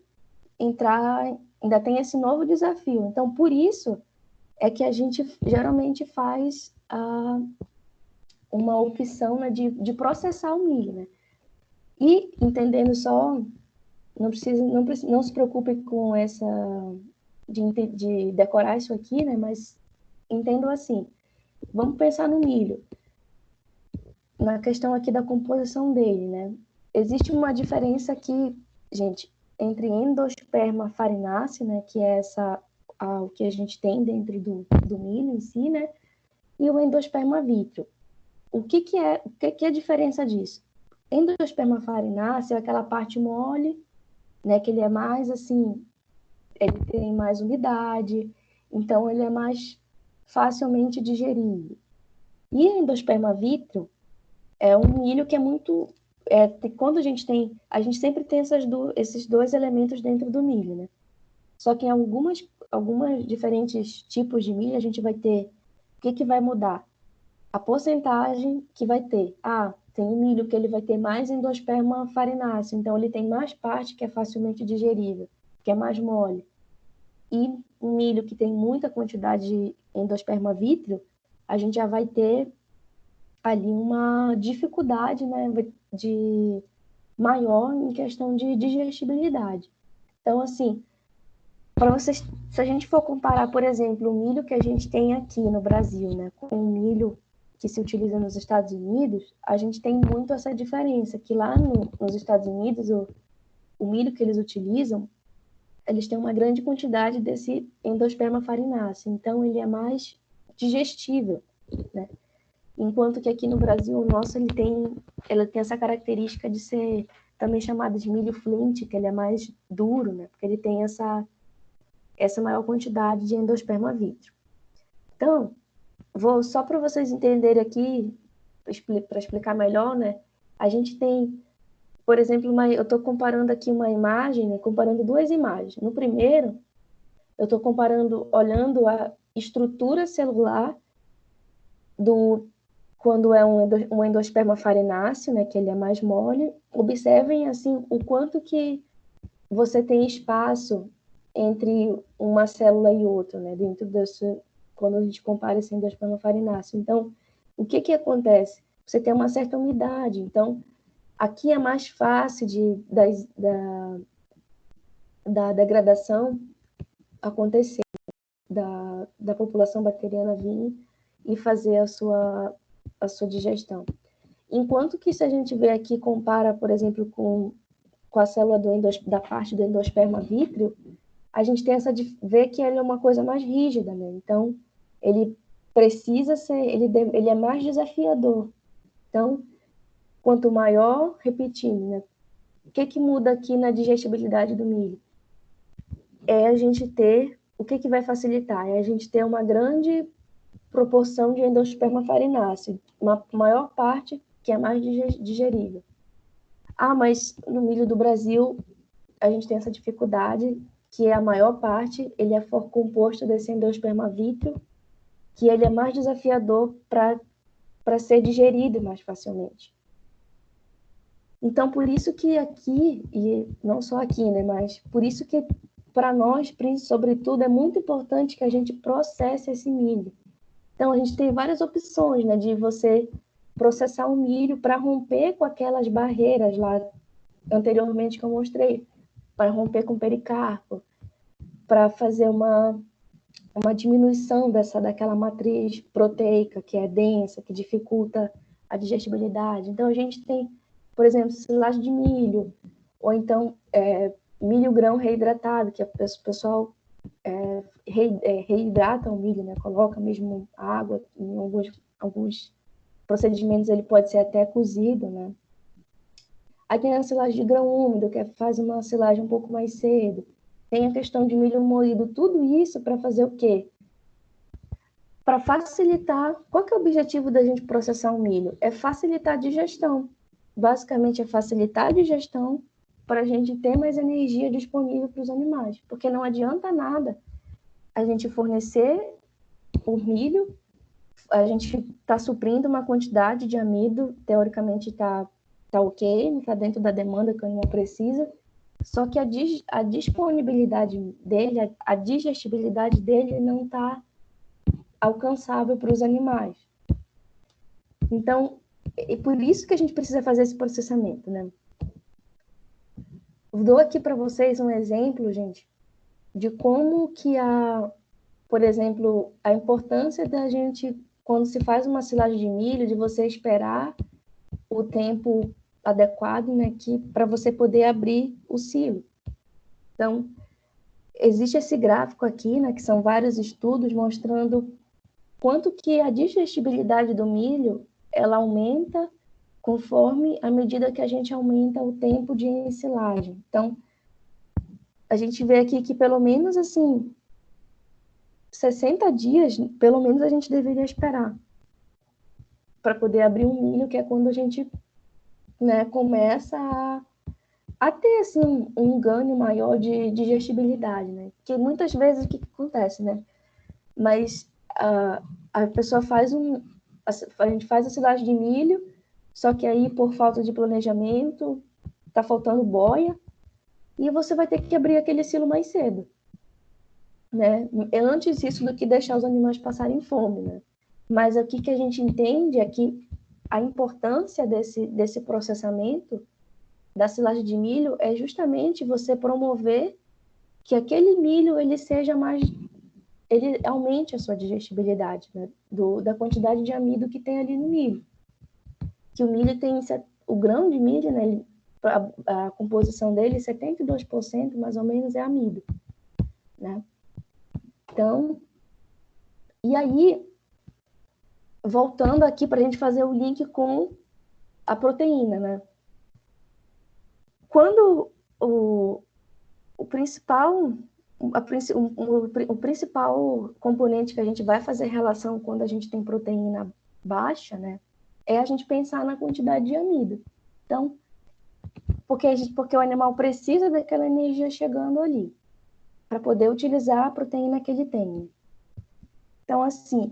entrar, ainda tem esse novo desafio. Então, por isso é que a gente geralmente faz uma opção, né, de processar o milho, né? E entendendo só, não se preocupe com essa de decorar isso aqui, né? Mas entendo assim. Vamos pensar no milho, na questão aqui da composição dele, né? Existe uma diferença aqui, gente, entre endosperma farináceo, né? Que é o que a gente tem dentro do milho em si, né? E o endosperma vítreo. O que é a diferença disso? Endosperma farináceo é aquela parte mole, né? Que ele é mais assim, ele tem mais umidade, então ele é mais facilmente digerível. E endosperma vítreo é um milho que é muito... quando a gente sempre tem esses 2 elementos dentro do milho, né? Só que em algumas diferentes tipos de milho, a gente vai ter... O que vai mudar? A porcentagem que vai ter. Tem um milho que ele vai ter mais endosperma farináceo, então ele tem mais parte que é facilmente digerível, que é mais mole. E um milho que tem muita quantidade de endosperma vítreo, a gente já vai ter ali uma dificuldade, né, maior em questão de digestibilidade. Então, assim, se a gente for comparar, por exemplo, o milho que a gente tem aqui no Brasil, né, com o milho que se utiliza nos Estados Unidos, a gente tem muito essa diferença, que lá nos Estados Unidos, o milho que eles utilizam, eles têm uma grande quantidade desse endosperma farináceo, então ele é mais digestível, né? Enquanto que aqui no Brasil, o nosso ela tem essa característica de ser também chamado de milho flint, que ele é mais duro, né? Porque ele tem essa maior quantidade de endosperma vítreo. Então, vou só para vocês entenderem aqui, para explicar melhor, né? A gente tem, por exemplo, eu estou comparando aqui uma imagem, né? Comparando duas imagens. No primeiro, eu estou olhando a estrutura celular quando é um endosperma farináceo, né? Que ele é mais mole. Observem, assim, o quanto que você tem espaço entre uma célula e outra, né? Quando a gente compara esse endosperma farináceo. Então, o que acontece? Você tem uma certa umidade. Então, aqui é mais fácil da degradação acontecer, da população bacteriana vir e fazer a sua digestão. Enquanto que se a gente vê aqui, compara, por exemplo, com a célula da parte do endosperma vítreo, a gente tem vê que ele é uma coisa mais rígida, né? Então, ele precisa ser, ele é mais desafiador. Então, quanto maior, repetindo, né? O que muda aqui na digestibilidade do milho? É a gente ter, o que vai facilitar? É a gente ter uma grande proporção de endosperma farináceo, uma maior parte que é mais digerível. Mas no milho do Brasil, a gente tem essa dificuldade, que é a maior parte, ele é composto desse endosperma vítreo, que ele é mais desafiador para ser digerido mais facilmente. Então, por isso que aqui, e não só aqui, né, mas por isso que para nós, sobretudo, é muito importante que a gente processe esse milho. Então, a gente tem várias opções, né, de você processar o milho para romper com aquelas barreiras lá anteriormente que eu mostrei, para romper com o pericarpo, para fazer uma diminuição daquela matriz proteica que é densa, que dificulta a digestibilidade. Então, a gente tem, por exemplo, silagem de milho, ou então milho grão reidratado, que o pessoal reidrata o milho, né? Coloca mesmo água, em alguns procedimentos ele pode ser até cozido, né? Aí tem a silagem de grão úmido, que faz uma silagem um pouco mais cedo. Tem a questão de milho moído, tudo isso para fazer o quê? Para facilitar. Qual que é o objetivo da gente processar o milho? É facilitar a digestão. Basicamente é facilitar a digestão para a gente ter mais energia disponível para os animais. Porque não adianta nada a gente fornecer o milho, a gente está suprindo uma quantidade de amido, teoricamente está ok, está dentro da demanda que o animal precisa, só que a disponibilidade dele, a digestibilidade dele não está alcançável para os animais. Então, é por isso que a gente precisa fazer esse processamento, né? Dou aqui para vocês um exemplo, gente, de como que por exemplo, a importância da gente, quando se faz uma silagem de milho, de você esperar o tempo adequado, né, para você poder abrir o silo. Então, existe esse gráfico aqui, né, que são vários estudos mostrando quanto que a digestibilidade do milho, ela aumenta conforme à medida que a gente aumenta o tempo de ensilagem. Então, a gente vê aqui que pelo menos, assim, 60 dias, pelo menos a gente deveria esperar para poder abrir um milho, que é quando a gente, né, começa a ter, assim, um ganho maior de digestibilidade, né? Porque muitas vezes o que acontece, né? Mas a pessoa a gente faz a silagem de milho, só que aí, por falta de planejamento, tá faltando boia, e você vai ter que abrir aquele silo mais cedo, né? Antes isso do que deixar os animais passarem fome, né? Mas aqui que a gente entende é que a importância desse processamento da silagem de milho é justamente você promover que aquele milho ele seja mais ele aumente a sua digestibilidade, né? Da quantidade de amido que tem ali no milho. Que o milho tem, o grão de milho, né? A composição dele, 72% mais ou menos é amido, né? Então, e aí, voltando aqui para a gente fazer o link com a proteína, né? Quando o principal o principal componente que a gente vai fazer relação quando a gente tem proteína baixa, né, é a gente pensar na quantidade de amido. Então, porque o animal precisa daquela energia chegando ali para poder utilizar a proteína que ele tem. Então, assim,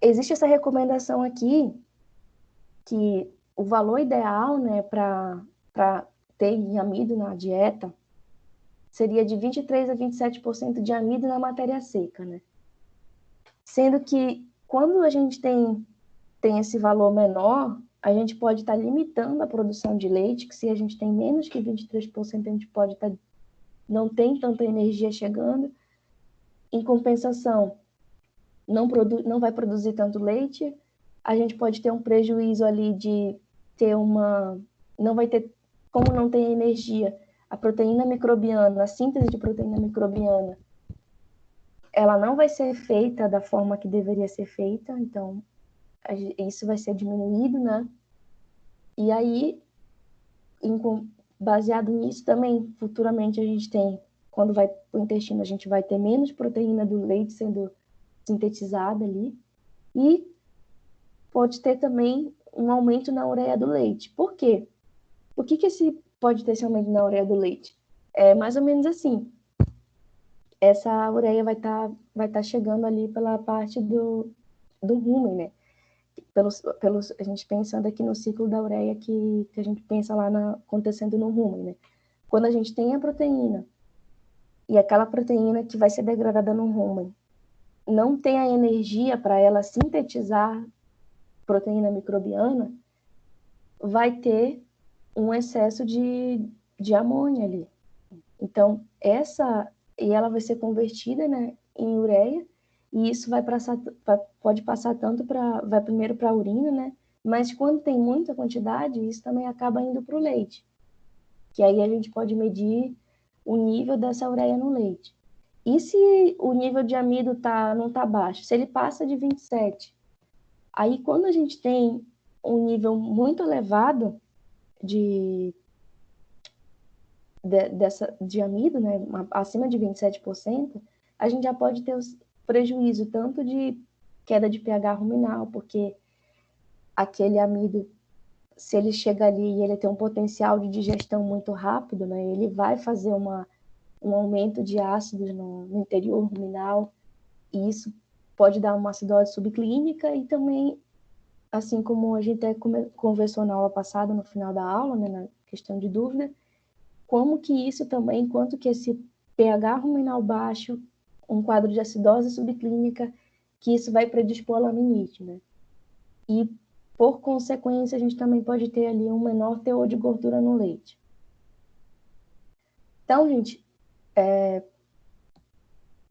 existe essa recomendação aqui que o valor ideal, né, para ter amido na dieta seria de 23 a 27% de amido na matéria seca, né? Sendo que quando a gente tem esse valor menor, a gente pode estar limitando a produção de leite, que se a gente tem menos que 23%, a gente pode estar, não tem tanta energia chegando. Em compensação, não vai produzir tanto leite, a gente pode ter um prejuízo ali de ter não vai ter, como não tem energia, a proteína microbiana, a síntese de proteína microbiana, ela não vai ser feita da forma que deveria ser feita, então isso vai ser diminuído, né? E aí, baseado nisso também, futuramente a gente tem, quando vai para o intestino, a gente vai ter menos proteína do leite sendo sintetizada ali, e pode ter também um aumento na ureia do leite. Por quê? Por que pode ter esse aumento na ureia do leite? É mais ou menos assim. Essa ureia vai tá chegando ali pela parte do rumen, né? A gente pensando aqui no ciclo da ureia que a gente pensa lá acontecendo no rumen, né? Quando a gente tem a proteína, e aquela proteína que vai ser degradada no rumen não tem a energia para ela sintetizar proteína microbiana, vai ter um excesso de amônia ali. Então, e ela vai ser convertida, né, em ureia, e isso pode passar vai primeiro para a urina, né, mas quando tem muita quantidade, isso também acaba indo para o leite, que aí a gente pode medir o nível dessa ureia no leite. E se o nível de amido não tá baixo, se ele passa de 27, aí quando a gente tem um nível muito elevado de amido, né, acima de 27%, a gente já pode ter prejuízo tanto de queda de pH ruminal, porque aquele amido, se ele chega ali e ele tem um potencial de digestão muito rápido, né, ele vai fazer um aumento de ácidos no interior ruminal, e isso pode dar uma acidose subclínica e também, assim como a gente conversou na aula passada, no final da aula, né, na questão de dúvida, como que isso também, quanto que esse pH ruminal baixo, um quadro de acidose subclínica, que isso vai predispor à laminite, né? E, por consequência, a gente também pode ter ali um menor teor de gordura no leite. Então, gente,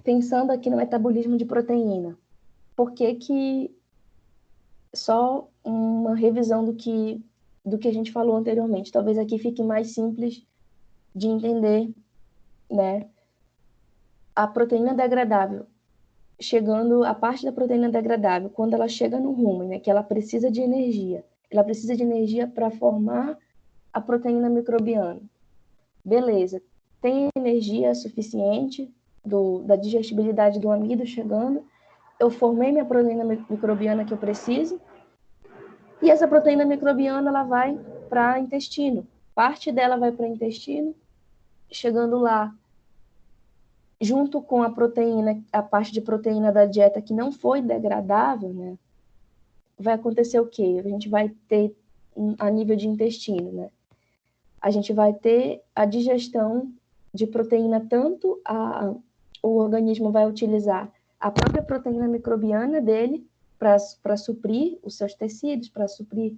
pensando aqui no metabolismo de proteína, por que só uma revisão do que a gente falou anteriormente? Talvez aqui fique mais simples de entender, né? A proteína degradável, a parte da proteína degradável, quando ela chega no rumen, né, que ela precisa de energia. Ela precisa de energia para formar a proteína microbiana. Beleza. Tem energia suficiente da digestibilidade do amido chegando. Eu formei minha proteína microbiana que eu preciso. E essa proteína microbiana ela vai para o intestino. Parte dela vai para o intestino. Chegando lá, junto com a proteína, a parte de proteína da dieta que não foi degradável, né? Vai acontecer o quê? A gente vai ter, a nível de intestino, né? A gente vai ter a digestão de proteína, o organismo vai utilizar a própria proteína microbiana dele para suprir os seus tecidos, para suprir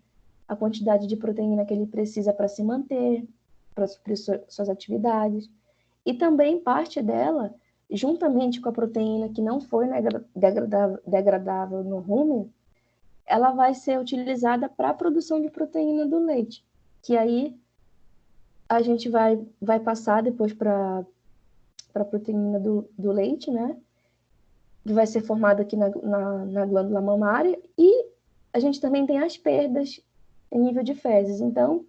a quantidade de proteína que ele precisa para se manter, para suprir suas atividades. E também parte dela juntamente com a proteína que não foi degradável no rumen, ela vai ser utilizada para a produção de proteína do leite, que aí a gente vai passar depois para a proteína do leite, né? Que vai ser formada aqui na glândula mamária, e a gente também tem as perdas em nível de fezes. Então,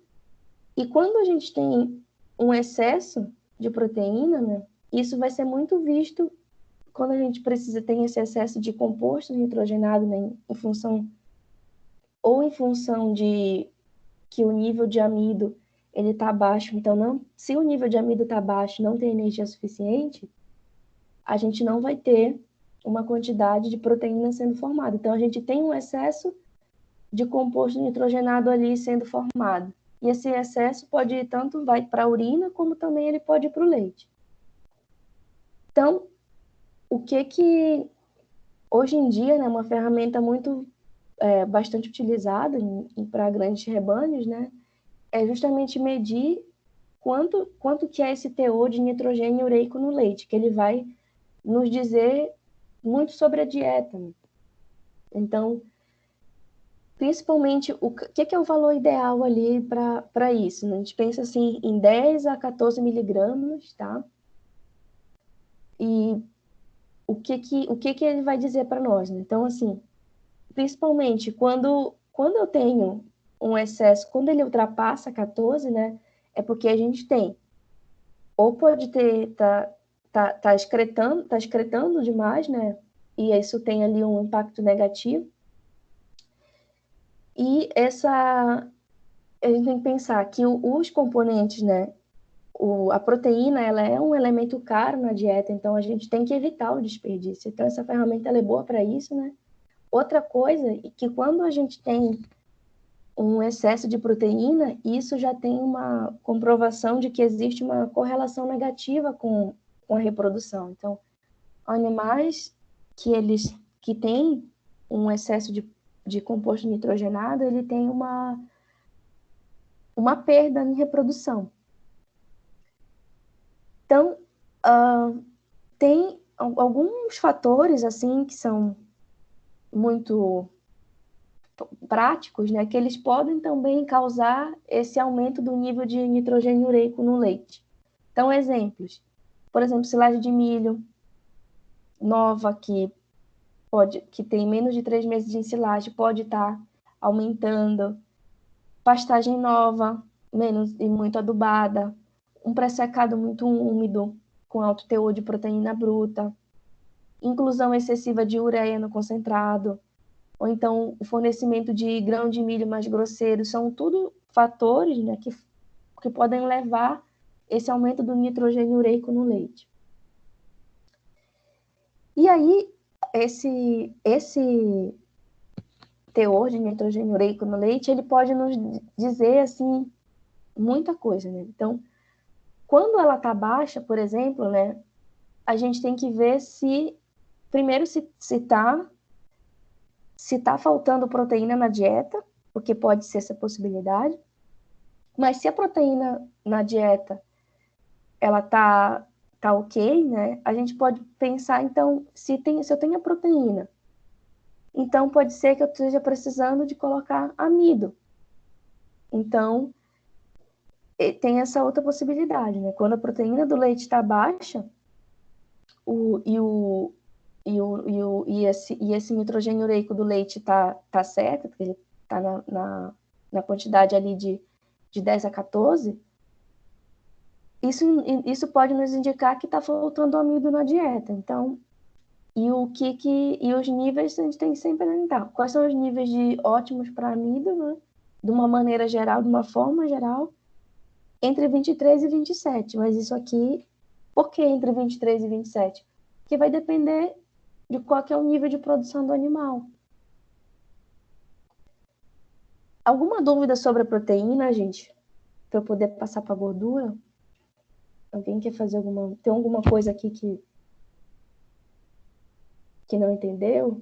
e quando a gente tem um excesso de proteína, né, isso vai ser muito visto quando a gente ter esse excesso de composto nitrogenado, né, em função de que o nível de amido ele está baixo. Então, se o nível de amido está baixo, não tem energia suficiente, a gente não vai ter uma quantidade de proteína sendo formada. Então, a gente tem um excesso de composto nitrogenado ali sendo formado. E esse excesso pode ir tanto vai para a urina, como também ele pode ir para o leite. Então, o que hoje em dia, né, uma ferramenta bastante utilizada para grandes rebanhos, né, é justamente medir quanto que é esse teor de nitrogênio ureico no leite, que ele vai nos dizer muito sobre a dieta. Né? Então, principalmente, o que é o valor ideal ali para isso? Né? A gente pensa assim, em 10 a 14 miligramas, tá? E o que ele vai dizer para nós? Né? Então, assim, principalmente quando eu tenho um excesso, quando ele ultrapassa 14, né? É porque a gente tem, ou pode ter, tá excretando demais, né? E isso tem ali um impacto negativo. E a gente tem que pensar que os componentes, né? A proteína, ela é um elemento caro na dieta, então a gente tem que evitar o desperdício. Então, essa ferramenta ela é boa para isso, né? Outra coisa é que quando a gente tem um excesso de proteína, isso já tem uma comprovação de que existe uma correlação negativa com a reprodução. Então, animais que têm um excesso de composto nitrogenado, ele tem uma perda em reprodução. Então, tem alguns fatores, assim, que são muito práticos, né, que eles podem também causar esse aumento do nível de nitrogênio ureico no leite. Então, exemplos. Por exemplo, silagem de milho nova, que tem menos de 3 meses de ensilagem, pode estar aumentando. Pastagem nova, menos e muito adubada. Um pré-secado muito úmido, com alto teor de proteína bruta. Inclusão excessiva de ureia no concentrado, ou então o fornecimento de grão de milho mais grosseiro, são tudo fatores, né, que podem levar esse aumento do nitrogênio ureico no leite. E aí, esse teor de nitrogênio ureico no leite, ele pode nos dizer, assim, muita coisa, né? Então, quando ela está baixa, por exemplo, né, a gente tem que ver primeiro, se tá faltando proteína na dieta, porque pode ser essa possibilidade. Mas se a proteína na dieta ela tá ok, né? A gente pode pensar, então, se eu tenho a proteína, então pode ser que eu esteja precisando de colocar amido. Então, tem essa outra possibilidade, né? Quando a proteína do leite está baixa, esse nitrogênio ureico do leite tá certo, porque ele está na quantidade ali de 10 a 14, isso pode nos indicar que está faltando amido na dieta. Então, e os níveis a gente tem que sempre analisar. Quais são os níveis de ótimos para amido, né? De uma maneira geral, de uma forma geral, entre 23 e 27. Mas isso aqui, por que entre 23 e 27? Porque vai depender de qual que é o nível de produção do animal. Alguma dúvida sobre a proteína, gente? Para eu poder passar para a gordura? Alguém quer fazer tem alguma coisa aqui que não entendeu?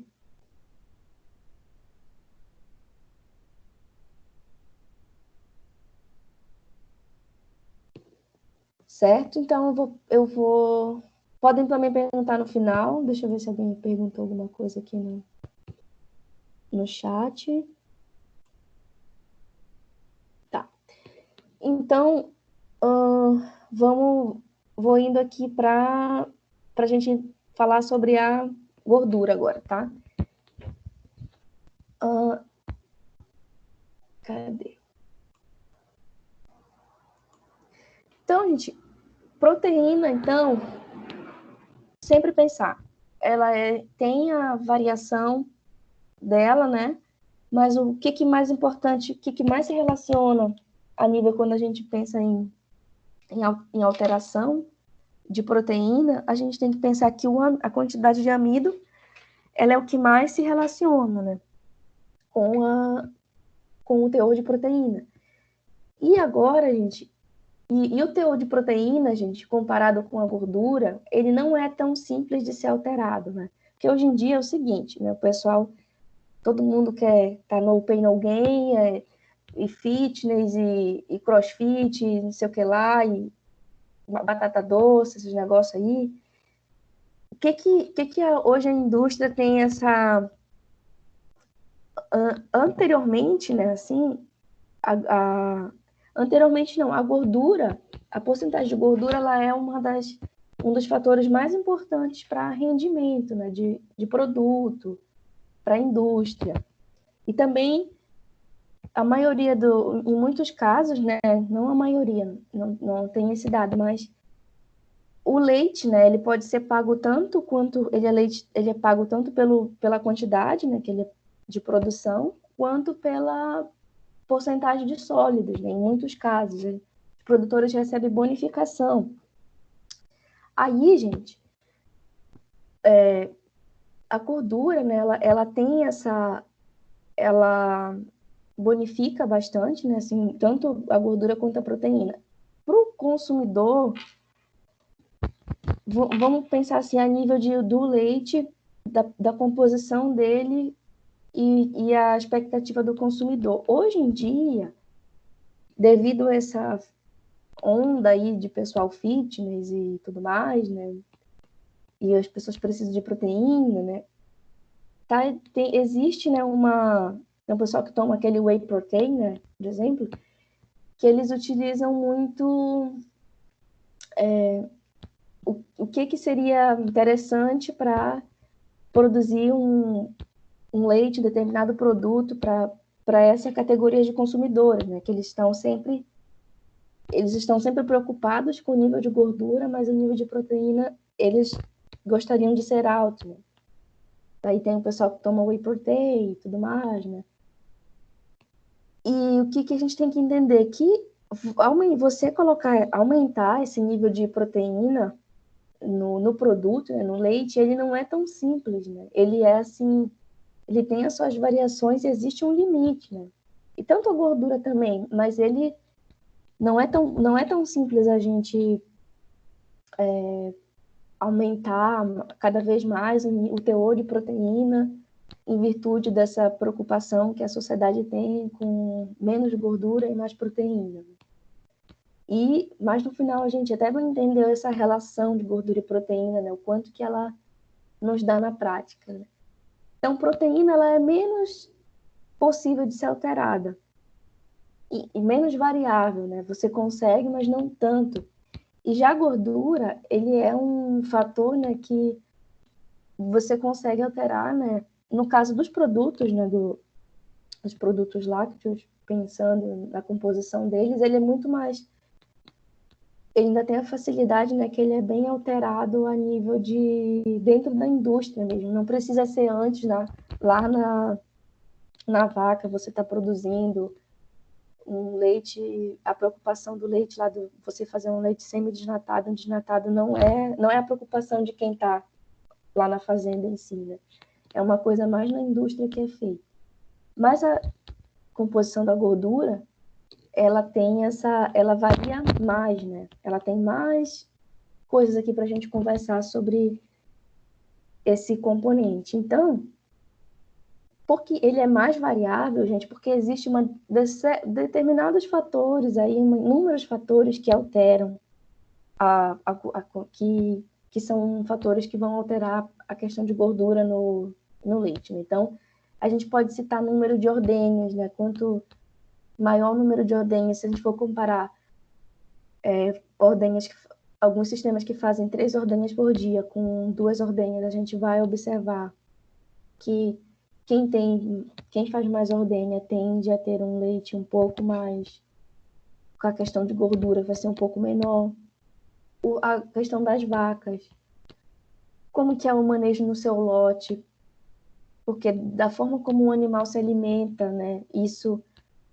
Certo? Então eu vou Podem também perguntar no final. Deixa eu ver se alguém me perguntou alguma coisa aqui no chat. Tá. Então, vou indo aqui para a gente falar sobre a gordura agora, tá? Cadê? Então, gente, proteína, então, sempre pensar, ela tem a variação dela, né? Mas o que mais importante, o que mais se relaciona a nível quando a gente pensa em alteração de proteína, a gente tem que pensar que a quantidade de amido ela é o que mais se relaciona, né? Com o teor de proteína. E agora, gente, e o teor de proteína, gente, comparado com a gordura, ele não é tão simples de ser alterado, né? Porque hoje em dia é o seguinte, né? O pessoal, todo mundo quer estar no pain no gain, e fitness, e crossfit, e não sei o que lá, e batata doce, esses negócios aí. O que hoje a indústria tem essa... Anteriormente, né, assim, anteriormente não, a gordura, a porcentagem de gordura, ela é um dos fatores mais importantes para rendimento, né, de produto, para a indústria. E também a maioria em muitos casos, né, não a maioria, não tem esse dado, mas o leite, né, ele pode ser pago tanto quanto ele é pago tanto pela quantidade, né, que ele é de produção, quanto pela porcentagem de sólidos, né, em muitos casos. Né, os produtores recebem bonificação. Aí, gente, a gordura, né, ela tem ela bonifica bastante, né, assim, tanto a gordura quanto a proteína. Para o consumidor, vamos pensar assim, a nível do leite, da composição dele e a expectativa do consumidor. Hoje em dia, devido a essa onda aí de pessoal fitness e tudo mais, né, e as pessoas precisam de proteína, né, existe, né, um pessoal que toma aquele whey protein, né, por exemplo, que eles utilizam muito o que seria interessante para produzir um leite, determinado produto para essa categoria de consumidores, né? Que eles estão sempre preocupados com o nível de gordura, mas o nível de proteína eles gostariam de ser alto, né? Aí tem o pessoal que toma whey protein e tudo mais, né? E o que a gente tem que entender? Que você aumentar esse nível de proteína no produto, né, no leite, ele não é tão simples, né? Ele é assim, ele tem as suas variações e existe um limite, né? E tanto a gordura também, mas ele não é tão simples a gente aumentar cada vez mais o teor de proteína em virtude dessa preocupação que a sociedade tem com menos gordura e mais proteína. Mas no final a gente até não entendeu essa relação de gordura e proteína, né? O quanto que ela nos dá na prática, né? Então, proteína ela é menos possível de ser alterada e menos variável, né? Você consegue, mas não tanto. E já a gordura, ele é um fator, né, que você consegue alterar, né? No caso dos produtos, né, dos produtos lácteos, pensando na composição deles, ele é muito mais... Ele ainda tem a facilidade, né, que ele é bem alterado a nível de... dentro da indústria mesmo. Não precisa ser antes, lá na vaca, você está produzindo um leite, a preocupação do leite lá, você fazer um leite semi-desnatado, um desnatado, não é a preocupação de quem está lá na fazenda em si, né? É uma coisa mais na indústria que é feita. Mas a composição da gordura, ela varia mais, né? Ela tem mais coisas aqui para a gente conversar sobre esse componente. Então, porque ele é mais variável, gente, porque existe determinados fatores aí, inúmeros fatores que alteram, que que são fatores que vão alterar a questão de gordura no leite, né? Então, a gente pode citar número de ordenhas, né? Quanto maior o número de ordenhas, se a gente for comparar ordenhas, alguns sistemas que fazem 3 ordenhas por dia com 2 ordenhas, a gente vai observar que quem faz mais ordenha tende a ter um leite um pouco mais, com a questão de gordura vai ser um pouco menor. A questão das vacas, como que é o manejo no seu lote, porque da forma como o animal se alimenta, né, isso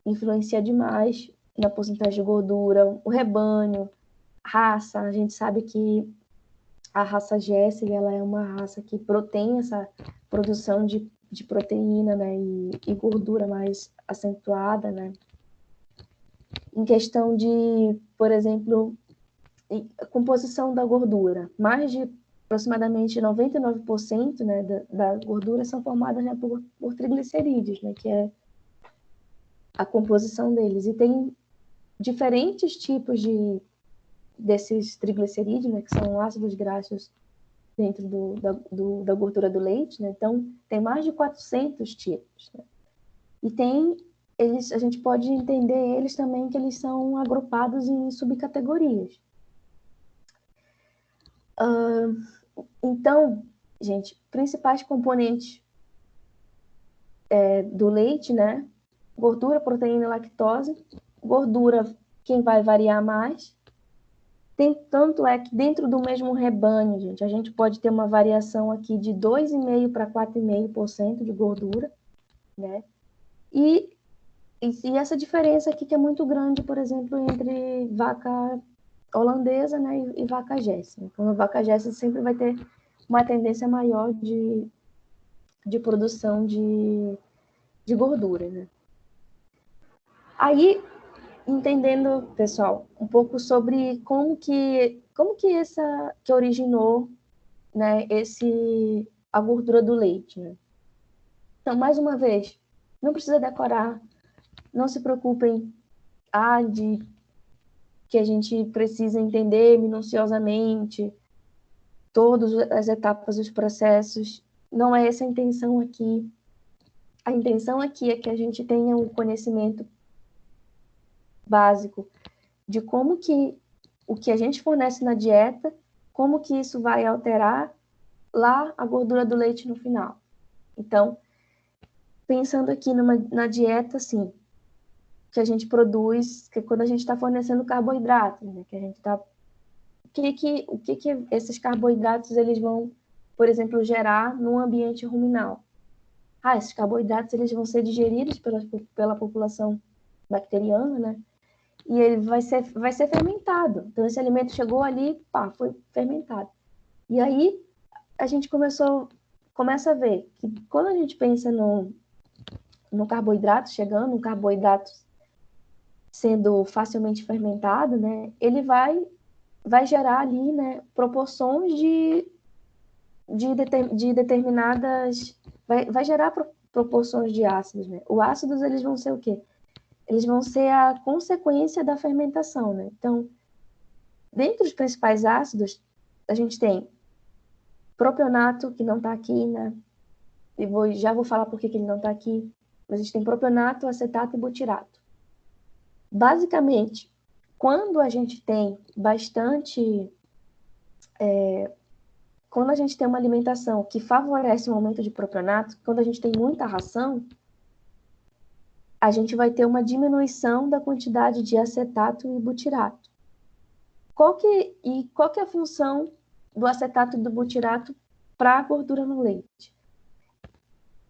influencia demais na porcentagem de gordura. O rebanho, raça, a gente sabe que a raça Jersey, ela é uma raça que tem essa produção de proteína, né, e gordura mais acentuada, né. Em questão de, por exemplo, a composição da gordura, mais de aproximadamente 99%, né, da gordura são formadas, né, por triglicerídeos, né, que é a composição deles. E tem diferentes tipos desses triglicerídeos, né, que são ácidos graxos dentro da gordura do leite, né? Então, tem mais de 400 tipos, né? E a gente pode entender eles também que eles são agrupados em subcategorias. Então, gente, principais componentes do leite, né? Gordura, proteína, lactose. Gordura, quem vai variar mais. Tanto é que dentro do mesmo rebanho, gente, a gente pode ter uma variação aqui de 2,5% para 4,5% de gordura, né? E essa diferença aqui que é muito grande, por exemplo, entre vaca holandesa, né, e vaca Jersey. Então, a vaca Jersey sempre vai ter uma tendência maior de produção de gordura, né? Aí, entendendo, pessoal, um pouco sobre como que originou, né, a gordura do leite, né? Então, mais uma vez, não precisa decorar, não se preocupem de que a gente precisa entender minuciosamente todas as etapas dos processos. Não é essa a intenção aqui. A intenção aqui é que a gente tenha um conhecimento básico de como que o que a gente fornece na dieta, como que isso vai alterar lá a gordura do leite no final. Então, pensando aqui na dieta, assim, que a gente produz, que quando a gente está fornecendo carboidratos, né, que a gente está... O que esses carboidratos eles vão, por exemplo, gerar no ambiente ruminal? Esses carboidratos eles vão ser digeridos pela população bacteriana, né? E ele vai ser fermentado. Então, esse alimento chegou ali, foi fermentado. E aí, a gente começa a ver que quando a gente pensa no carboidrato chegando, um carboidrato sendo facilmente fermentado, né, ele vai gerar ali, né, proporções de determinadas... Vai gerar proporções de ácidos, né? Os ácidos, eles vão ser o quê? Eles vão ser a consequência da fermentação, né? Então, dentre os principais ácidos, a gente tem propionato, que não está aqui, né? E já vou falar por que ele não está aqui. Mas a gente tem propionato, acetato e butirato. Basicamente, quando a gente tem quando a gente tem uma alimentação que favorece o aumento de propionato, quando a gente tem muita ração, a gente vai ter uma diminuição da quantidade de acetato e butirato. Qual que é a função do acetato e do butirato para a gordura no leite?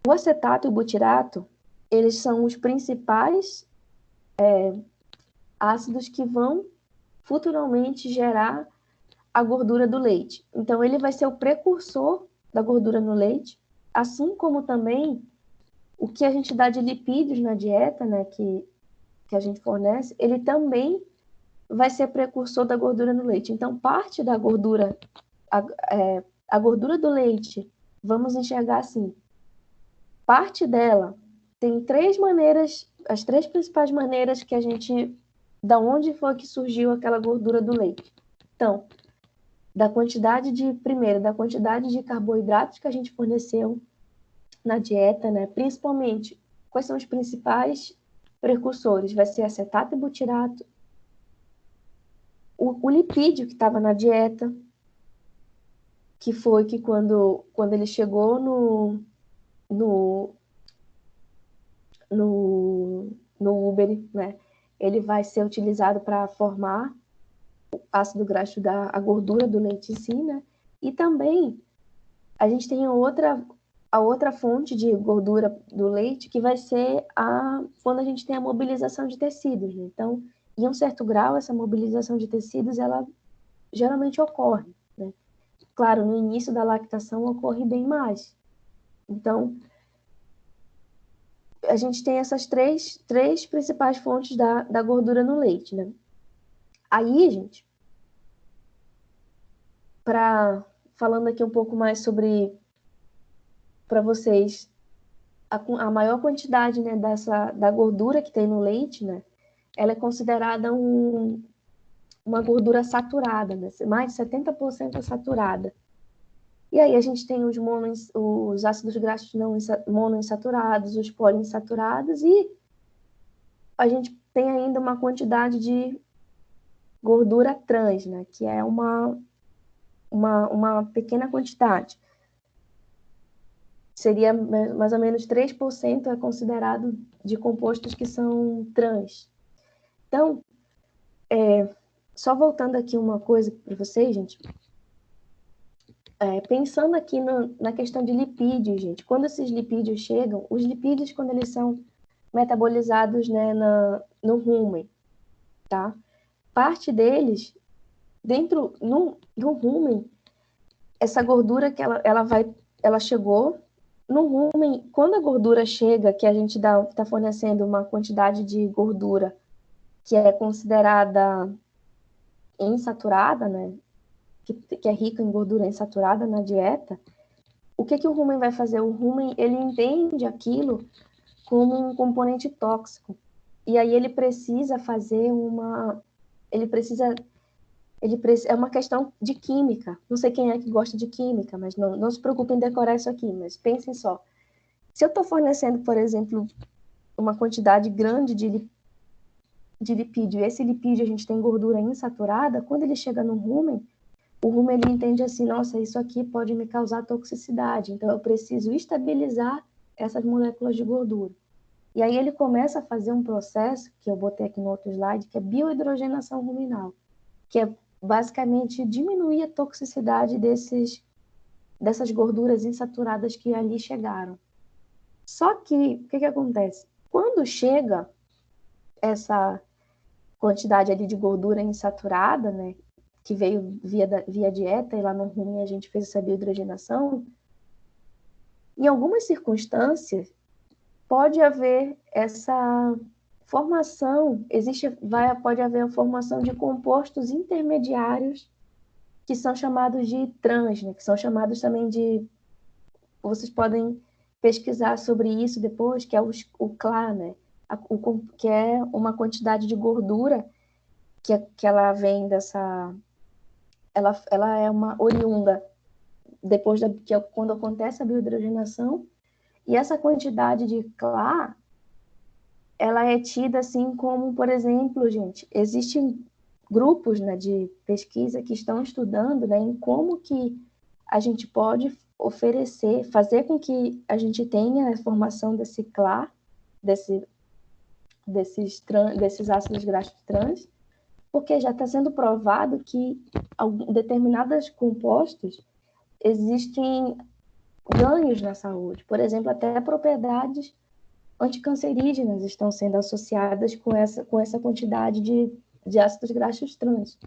O acetato e o butirato, eles são os principais ácidos que vão futuramente gerar a gordura do leite. Então, ele vai ser o precursor da gordura no leite, assim como também o que a gente dá de lipídios na dieta, né, que a gente fornece, ele também vai ser precursor da gordura no leite. Então, parte da gordura, a gordura do leite, vamos enxergar assim, parte dela tem 3 maneiras, as 3 principais maneiras que a gente, da onde foi que surgiu aquela gordura do leite. Então, da quantidade de carboidratos que a gente forneceu na dieta, né? Principalmente, quais são os principais precursores? Vai ser acetato e butirato, o lipídio que estava na dieta, que foi que quando ele chegou no, no Uber, né? Ele vai ser utilizado para formar o ácido graxo a gordura do leite em si, né? E também a gente tem a outra fonte de gordura do leite, que vai ser quando a gente tem a mobilização de tecidos, né? Então, em um certo grau, essa mobilização de tecidos, ela geralmente ocorre, né? Claro, no início da lactação ocorre bem mais. Então, a gente tem essas três principais fontes da gordura no leite, né? Aí, gente, falando aqui um pouco mais sobre, para vocês, a maior quantidade, né, da gordura que tem no leite, né, ela é considerada uma gordura saturada, né, mais de 70% é saturada. E aí a gente tem os ácidos graxos não monoinsaturados, os poliinsaturados, e a gente tem ainda uma quantidade de gordura trans, né, que é uma pequena quantidade. Seria mais ou menos 3% é considerado de compostos que são trans. Então, só voltando aqui uma coisa para vocês, gente. Pensando aqui na questão de lipídios, gente. Quando esses lipídios chegam, os lipídios, quando eles são metabolizados, né, no rumen, tá? Parte deles, no rumen, essa gordura que ela chegou no rumen. Quando a gordura chega, que a gente está fornecendo uma quantidade de gordura que é considerada insaturada, né? Que é rica em gordura insaturada na dieta, o que o rumen vai fazer? O rumen, ele entende aquilo como um componente tóxico. E aí ele precisa fazer é uma questão de química. Não sei quem é que gosta de química, mas não se preocupem em decorar isso aqui, mas pensem só. Se eu estou fornecendo, por exemplo, uma quantidade grande de lipídio, e esse lipídio a gente tem gordura insaturada, quando ele chega no rumen, o rumen ele entende assim, nossa, isso aqui pode me causar toxicidade, então eu preciso estabilizar essas moléculas de gordura. E aí ele começa a fazer um processo, que eu botei aqui no outro slide, que é biohidrogenação ruminal, que é basicamente diminuir a toxicidade dessas gorduras insaturadas que ali chegaram. Só que, o que acontece? Quando chega essa quantidade ali de gordura insaturada, né, que veio via dieta, e lá no rumen a gente fez essa biohidrogenação, em algumas circunstâncias, pode haver essa formação, pode haver a formação de compostos intermediários que são chamados de trans, né, que são chamados também de... Vocês podem pesquisar sobre isso depois, que é o CLA, né, que é uma quantidade de gordura que ela vem dessa... Ela é uma oriunda que é quando acontece a biohidrogenação, e essa quantidade de CLA, ela é tida assim como, por exemplo, gente, existem grupos, né, de pesquisa que estão estudando, né, em como que a gente pode fazer com que a gente tenha a formação desse CLA, desses ácidos graxos trans, porque já está sendo provado que determinados compostos existem ganhos na saúde. Por exemplo, até propriedades anticancerígenas estão sendo associadas com essa quantidade de ácidos graxos trans.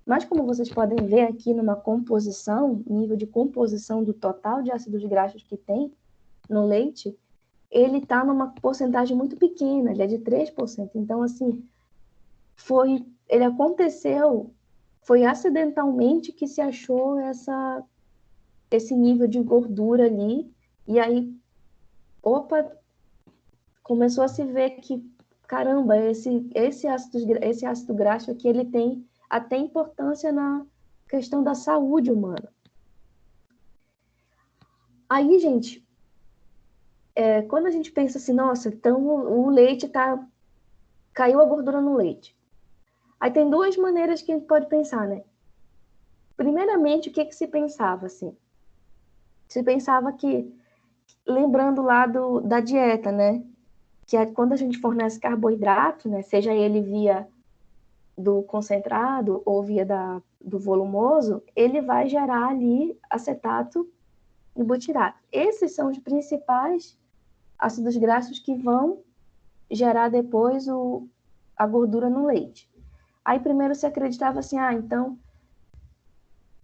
Mas como vocês podem ver aqui numa composição, nível de composição do total de ácidos graxos que tem no leite, ele está numa porcentagem muito pequena, ele é de 3%. Então, assim, ele aconteceu, foi acidentalmente que se achou esse nível de gordura ali, e aí, começou a se ver que, caramba, esse ácido graxo aqui, ele tem até importância na questão da saúde humana. Aí, gente, quando a gente pensa assim, nossa, então o leite caiu a gordura no leite. Aí tem duas maneiras que a gente pode pensar, né? Primeiramente, o que se pensava, assim? Se pensava que, lembrando lá da dieta, né? Que quando a gente fornece carboidrato, né? Seja ele via do concentrado ou via do volumoso, ele vai gerar ali acetato e butirato. Esses são os principais ácidos graxos que vão gerar depois a gordura no leite. Aí primeiro se acreditava assim, então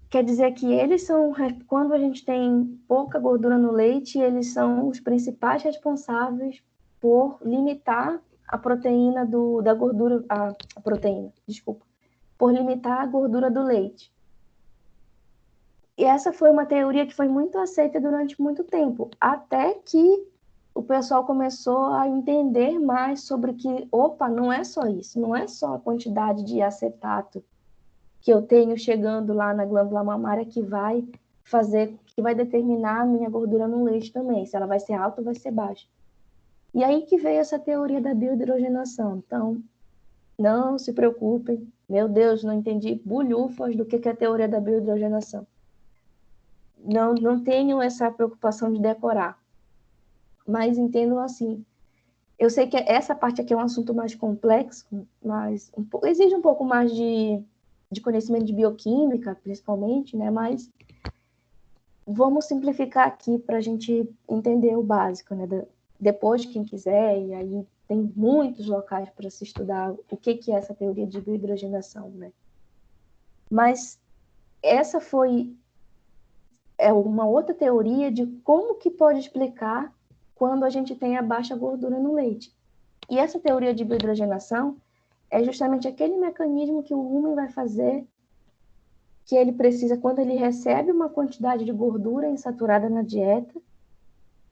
quer dizer que eles são, quando a gente tem pouca gordura no leite, eles são os principais responsáveis por limitar a proteína da gordura, a proteína, desculpa, por limitar a gordura do leite. E essa foi uma teoria que foi muito aceita durante muito tempo, até que o pessoal começou a entender mais sobre que, não é só isso, não é só a quantidade de acetato que eu tenho chegando lá na glândula mamária que vai determinar a minha gordura no leite também, se ela vai ser alta ou vai ser baixa. E aí que veio essa teoria da biohidrogenação. Então, não se preocupem, meu Deus, não entendi bulhufas do que é a teoria da biohidrogenação. Não tenham essa preocupação de decorar, mas entendam assim. Eu sei que essa parte aqui é um assunto mais complexo, mas exige um pouco mais de conhecimento de bioquímica, principalmente, né? Mas vamos simplificar aqui para a gente entender o básico, né? Depois, quem quiser, e aí tem muitos locais para se estudar o que é essa teoria de biohidrogenação, né? Mas essa é uma outra teoria de como que pode explicar quando a gente tem a baixa gordura no leite. E essa teoria de biohidrogenação é justamente aquele mecanismo que o rumen vai fazer, que ele precisa, quando ele recebe uma quantidade de gordura insaturada na dieta,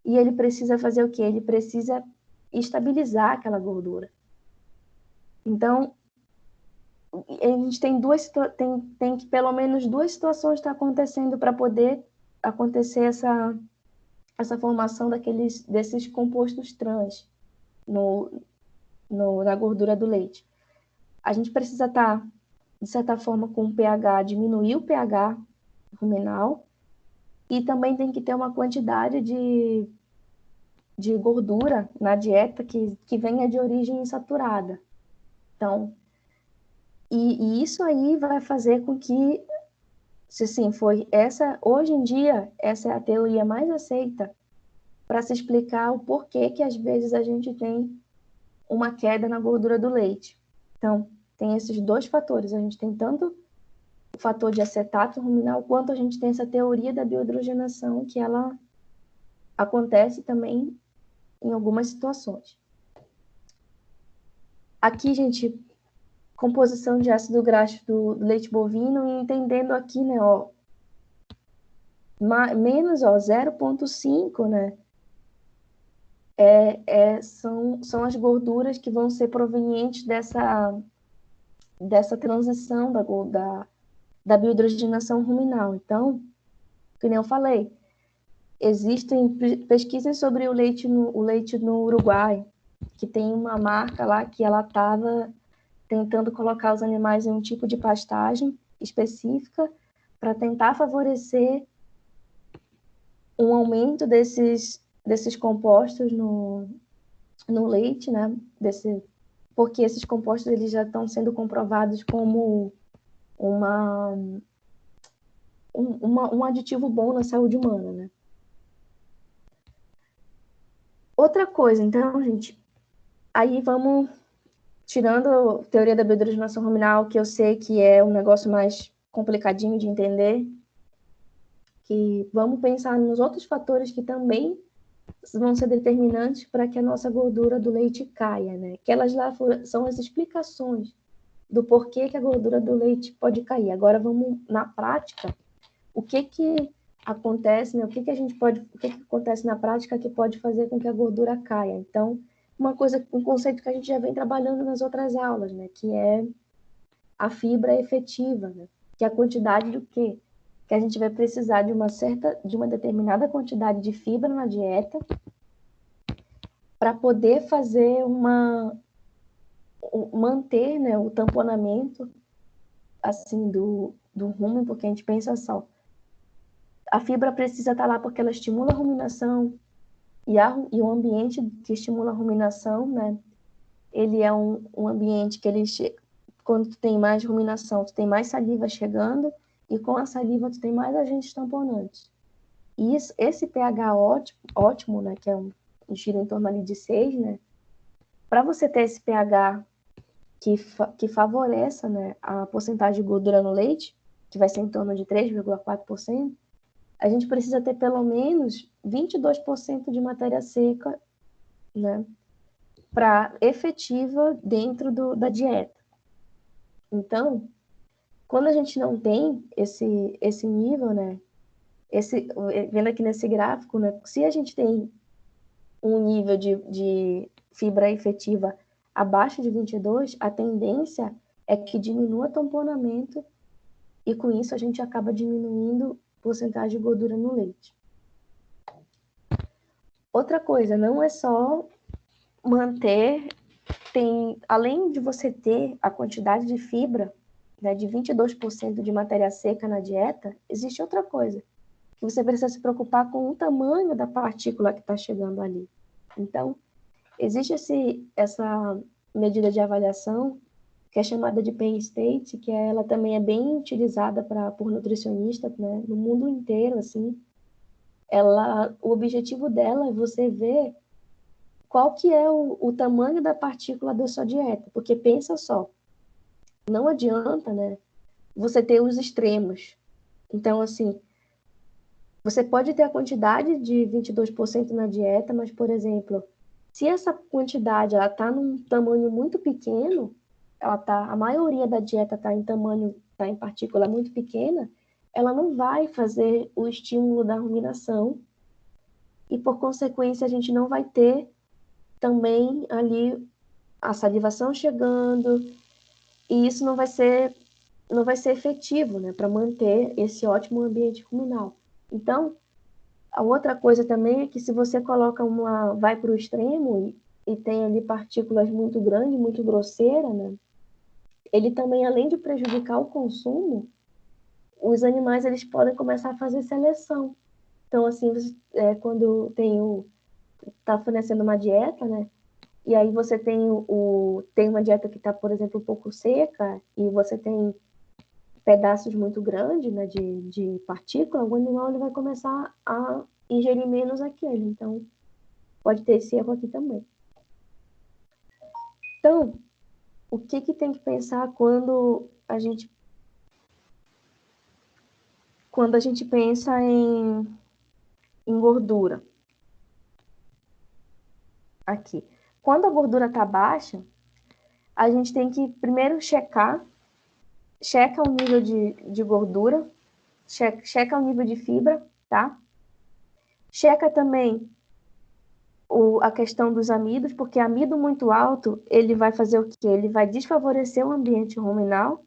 e ele precisa fazer o quê? Ele precisa estabilizar aquela gordura. Então, a gente tem que pelo menos duas situações estar acontecendo para poder acontecer essa formação desses compostos trans na gordura do leite. A gente precisa estar, de certa forma, com o pH, diminuir o pH ruminal, e também tem que ter uma quantidade de gordura na dieta que venha de origem insaturada. Então, e isso aí vai fazer com que, se sim, hoje em dia, essa é a teoria mais aceita para se explicar o porquê que às vezes a gente tem uma queda na gordura do leite. Então, tem esses dois fatores. A gente tem tanto o fator de acetato ruminal, quanto a gente tem essa teoria da biohidrogenação, que ela acontece também em algumas situações. Aqui, gente, composição de ácido graxo do leite bovino, e entendendo aqui, né, menos 0,5, né, são as gorduras que vão ser provenientes dessa transição da biohidrogenação ruminal. Então, como eu falei, existem pesquisas sobre o leite no Uruguai, que tem uma marca lá que ela estava tentando colocar os animais em um tipo de pastagem específica para tentar favorecer um aumento desses compostos no leite, né? Porque esses compostos eles já estão sendo comprovados como um aditivo bom na saúde humana, né? Outra coisa, então, gente, aí vamos tirando a teoria da biohidrogenação ruminal, que eu sei que é um negócio mais complicadinho de entender, que vamos pensar nos outros fatores que também vão ser determinantes para que a nossa gordura do leite caia, né? Que elas lá são as explicações do porquê que a gordura do leite pode cair. Agora vamos na prática, o que acontece, né? O que acontece na prática que pode fazer com que a gordura caia. Então, um conceito que a gente já vem trabalhando nas outras aulas, né? Que é a fibra efetiva, né? que é a quantidade do quê? Que a gente vai precisar de uma determinada quantidade de fibra na dieta para poder fazer manter, né, o tamponamento assim do rumen, porque a gente pensa só, a fibra precisa estar lá porque ela estimula a ruminação e o ambiente que estimula a ruminação, né, ele é um ambiente que quando tu tem mais ruminação, tu tem mais saliva chegando, e com a saliva tu tem mais agentes tamponantes. E esse pH ótimo, né, que é gira em torno ali de 6, né, para você ter esse pH que favoreça, né, a porcentagem de gordura no leite, que vai ser em torno de 3,4%, a gente precisa ter pelo menos 22% de matéria seca, né, para efetiva dentro da dieta. Então, quando a gente não tem esse nível, né, vendo aqui nesse gráfico, né, se a gente tem um nível de fibra efetiva abaixo de 22, a tendência é que diminua o tamponamento e com isso a gente acaba diminuindo a porcentagem de gordura no leite. Outra coisa, não é só manter, além de você ter a quantidade de fibra, né, de 22% de matéria seca na dieta, existe outra coisa, que você precisa se preocupar com o tamanho da partícula que está chegando ali. Então, existe essa medida de avaliação que é chamada de pain state, que ela também é bem utilizada por nutricionistas, né, no mundo inteiro, assim. O objetivo dela é você ver qual que é o tamanho da partícula da sua dieta, porque pensa só, não adianta, né, você ter os extremos. Então, assim, você pode ter a quantidade de 22% na dieta, mas, por exemplo, se essa quantidade está num tamanho muito pequeno, a maioria da dieta está em partícula muito pequena, ela não vai fazer o estímulo da ruminação e, por consequência, a gente não vai ter também ali a salivação chegando e isso não vai ser efetivo, né, para manter esse ótimo ambiente ruminal. Então, a outra coisa também é que se você vai para o extremo e tem ali partículas muito grandes, muito grosseiras, né, ele também, além de prejudicar o consumo, os animais eles podem começar a fazer seleção. Então, assim, quando está fornecendo uma dieta, né, e aí você tem uma dieta que está, por exemplo, um pouco seca, e você tem pedaços muito grandes, né, de partícula, o animal ele vai começar a ingerir menos aquele. Então, pode ter esse erro aqui também. Então, o que tem que pensar quando a gente pensa em gordura? Aqui. Quando a gordura está baixa, a gente tem que primeiro checa o nível de gordura, checa o nível de fibra, tá? Checa também a questão dos amidos, porque amido muito alto, ele vai fazer o quê? Ele vai desfavorecer o ambiente ruminal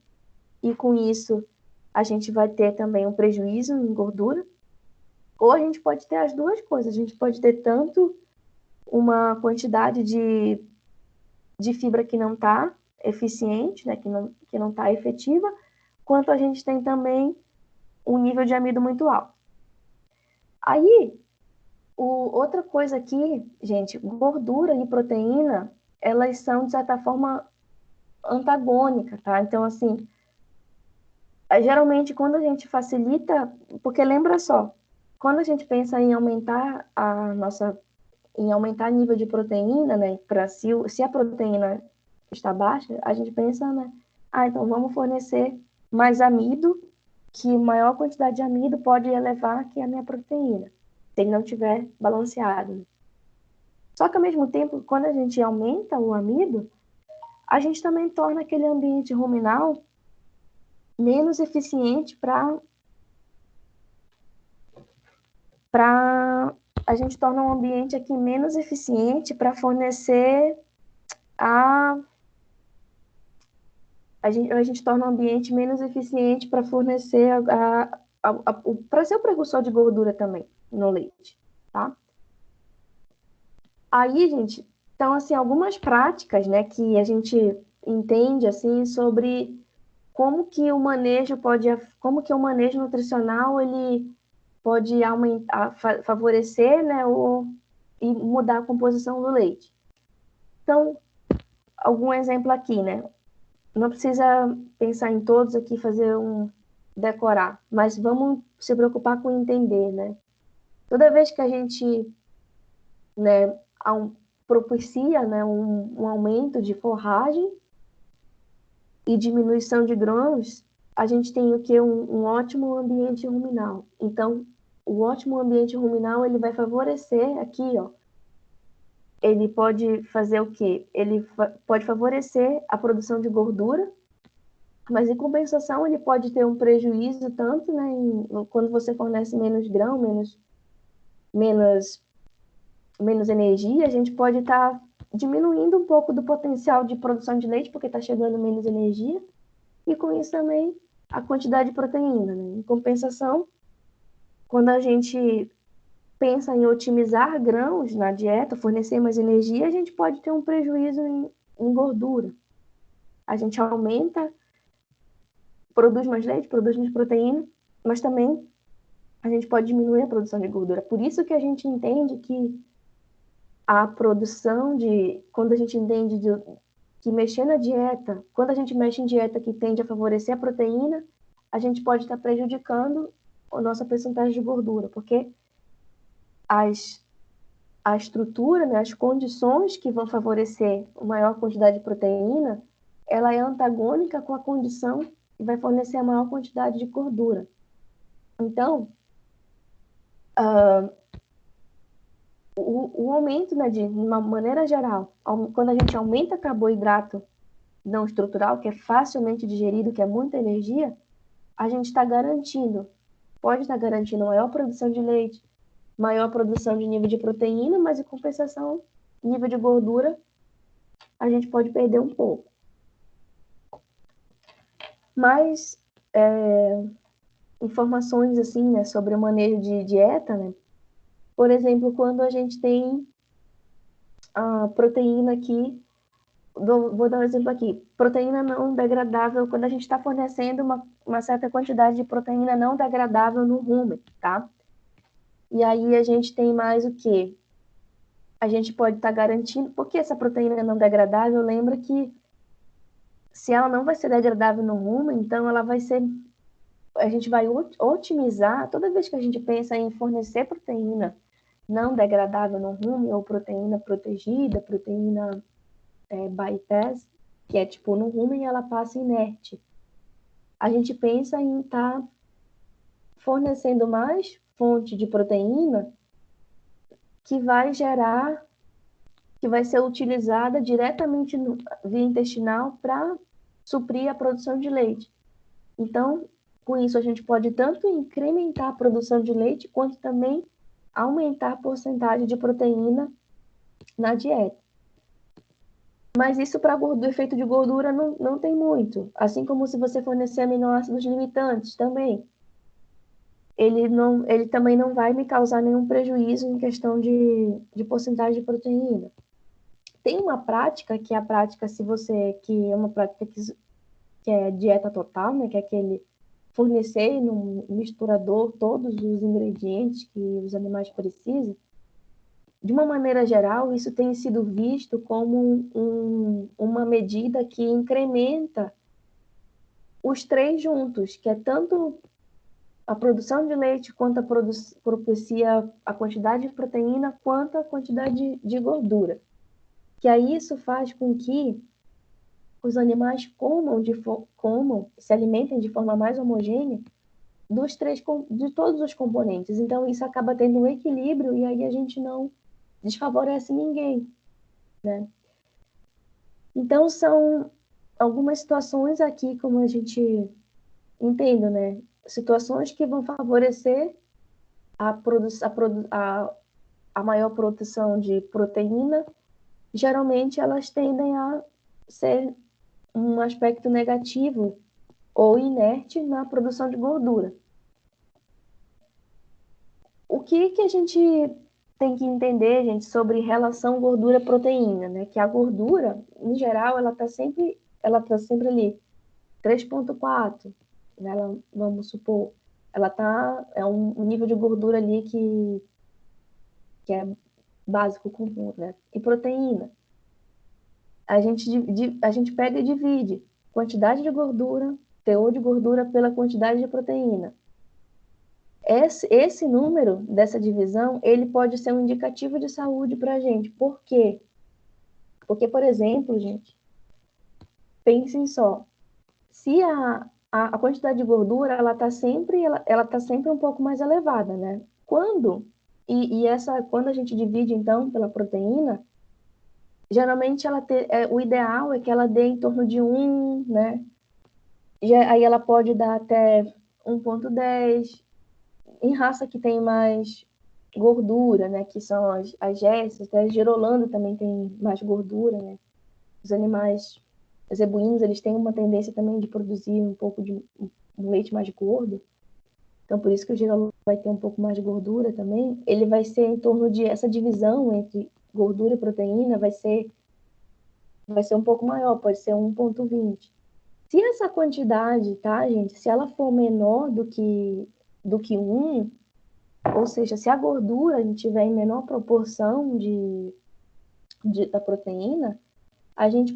e com isso a gente vai ter também um prejuízo em gordura. Ou a gente pode ter as duas coisas, a gente pode ter tanto uma quantidade de fibra que não está eficiente, né, que não está efetiva, quanto a gente tem também um nível de amido muito alto. Aí, outra coisa aqui, gente, gordura e proteína, elas são, de certa forma, antagônicas, tá? Então, assim, geralmente quando a gente facilita, porque lembra só, quando a gente pensa em aumentar em aumentar o nível de proteína, né, se a proteína está baixa, a gente pensa, né, então vamos fornecer mais amido, que maior quantidade de amido pode elevar que a minha proteína, se ele não estiver balanceado. Só que ao mesmo tempo, quando a gente aumenta o amido, a gente também torna aquele ambiente ruminal menos eficiente a gente torna um ambiente aqui menos eficiente para fornecer a gente torna o ambiente menos eficiente para fornecer para ser o precursor de gordura também no leite, tá? Aí, gente, então, assim, algumas práticas, né, que a gente entende, assim, sobre como que o manejo como que o manejo nutricional, ele pode aumentar, favorecer, né, e mudar a composição do leite. Então, algum exemplo aqui, né? Não precisa pensar em todos aqui, decorar, mas vamos se preocupar com entender, né? Toda vez que a gente, né, propicia, né, um aumento de forragem e diminuição de grãos, a gente tem o que? Um ótimo ambiente ruminal. Então, o ótimo ambiente ruminal, ele vai favorecer aqui, ó, ele pode fazer o quê? Ele pode favorecer a produção de gordura, mas em compensação ele pode ter um prejuízo tanto, né, quando você fornece menos grão, menos, menos energia, a gente pode estar diminuindo um pouco do potencial de produção de leite, porque está chegando menos energia, e com isso também a quantidade de proteína, né? Em compensação, quando a gente pensa em otimizar grãos na dieta, fornecer mais energia, a gente pode ter um prejuízo em gordura. A gente produz mais leite, produz mais proteína, mas também a gente pode diminuir a produção de gordura. Por isso que a gente entende que a produção quando a gente entende que mexer na dieta, quando a gente mexe em dieta que tende a favorecer a proteína, a gente pode estar prejudicando a nossa percentagem de gordura, porque a estrutura, né, as condições que vão favorecer a maior quantidade de proteína, ela é antagônica com a condição que vai fornecer a maior quantidade de gordura. Então, o aumento, né, de uma maneira geral, quando a gente aumenta carboidrato não estrutural, que é facilmente digerido, que é muita energia, a gente está pode estar garantindo maior produção de leite, maior produção de nível de proteína, mas em compensação, nível de gordura, a gente pode perder um pouco. Mas informações assim, né, sobre o manejo de dieta, né? Por exemplo, quando a gente tem a proteína aqui, vou dar um exemplo aqui, proteína não degradável, quando a gente está fornecendo uma certa quantidade de proteína não degradável no rumen, tá? E aí a gente tem mais o quê? A gente pode estar garantindo, porque essa proteína não degradável, lembra que se ela não vai ser degradável no rumen, então ela vai ser, a gente vai otimizar, toda vez que a gente pensa em fornecer proteína não degradável no rumen, ou proteína protegida, proteína bypass, que é tipo no rumen ela passa inerte. A gente pensa em estar fornecendo mais fonte de proteína que vai ser utilizada diretamente via intestinal para suprir a produção de leite. Então, com isso a gente pode tanto incrementar a produção de leite, quanto também aumentar a porcentagem de proteína na dieta. Mas isso para o efeito de gordura não tem muito. Assim como se você fornecer aminoácidos limitantes também. Ele também não vai me causar nenhum prejuízo em questão de porcentagem de proteína. Tem uma prática, que é a prática, que é uma prática que é dieta total, né? Que é aquele fornecer num misturador todos os ingredientes que os animais precisam. De uma maneira geral, isso tem sido visto como uma medida que incrementa os três juntos, que é tanto a produção de leite, quanto propicia a quantidade de proteína, quanto a quantidade de gordura. Que aí isso faz com que os animais se alimentem de forma mais homogênea de todos os componentes. Então, isso acaba tendo um equilíbrio e aí a gente não desfavorece ninguém, né? Então, são algumas situações aqui, como a gente entende, né? Situações que vão favorecer a maior produção de proteína, geralmente elas tendem a ser um aspecto negativo ou inerte na produção de gordura. O que a gente tem que entender, gente, sobre relação gordura-proteína, né? Que a gordura, em geral, ela tá sempre ali 3,4, né? Vamos supor, é um nível de gordura ali que é básico comum, né? E proteína, a gente pega e divide quantidade de gordura, teor de gordura pela quantidade de proteína. Esse número dessa divisão, ele pode ser um indicativo de saúde para a gente. Por quê? Porque, por exemplo, gente, pensem só, se a quantidade de gordura, ela tá sempre um pouco mais elevada, né? Quando a gente divide, então, pela proteína, geralmente o ideal é que ela dê em torno de 1, né? Aí ela pode dar até 1,10. Em raça que tem mais gordura, né? Que são as gessas, até girolando também tem mais gordura, né? Os animais zebuínos, eles têm uma tendência também de produzir um pouco de um leite mais gordo. Então, por isso que o girolão vai ter um pouco mais de gordura também. Ele vai ser em torno de essa divisão entre gordura e proteína, vai ser um pouco maior, pode ser 1,20. Se essa quantidade, tá, gente? Se ela for menor do que 1, ou seja, se a gordura a gente tiver em menor proporção da proteína, a gente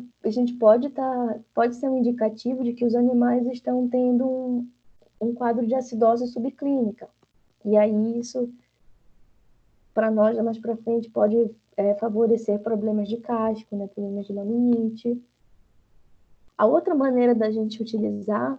pode ser um indicativo de que os animais estão tendo um quadro de acidose subclínica. E aí isso, para nós, mais para frente, pode favorecer problemas de casco, né, problemas de laminite. A outra maneira da gente utilizar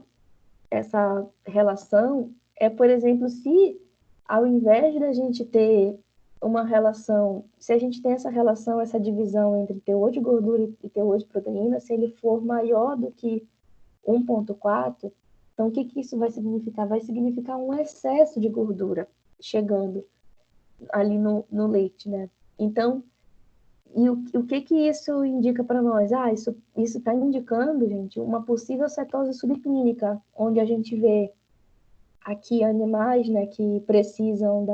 essa relação é, por exemplo, se ao invés da gente ter uma relação, se a gente tem essa relação, essa divisão entre teor de gordura e teor de proteína, se ele for maior do que 1,4, então o que isso vai significar? Vai significar um excesso de gordura chegando ali no leite, né? Então, e o que isso indica para nós? Isso está indicando, gente, uma possível cetose subclínica, onde a gente vê aqui animais, né, que precisam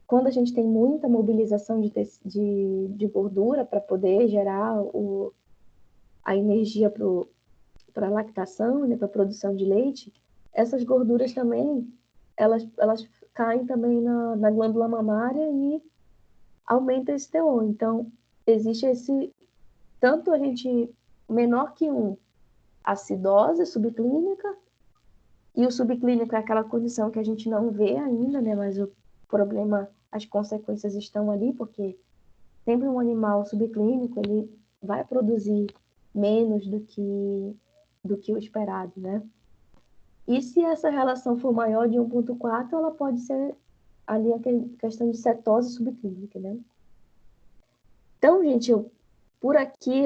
quando a gente tem muita mobilização de gordura para poder gerar a energia para a lactação, né, para a produção de leite, essas gorduras também, elas caem também na glândula mamária e aumenta esse teor. Então, existe tanto a gente, menor que 1, acidose subclínica, e o subclínico é aquela condição que a gente não vê ainda, né? Mas o problema, as consequências estão ali, porque sempre um animal subclínico, ele vai produzir menos do que o esperado, né? E se essa relação for maior de 1,4, ela pode ser ali a questão de cetose subclínica, né? Então, gente, por aqui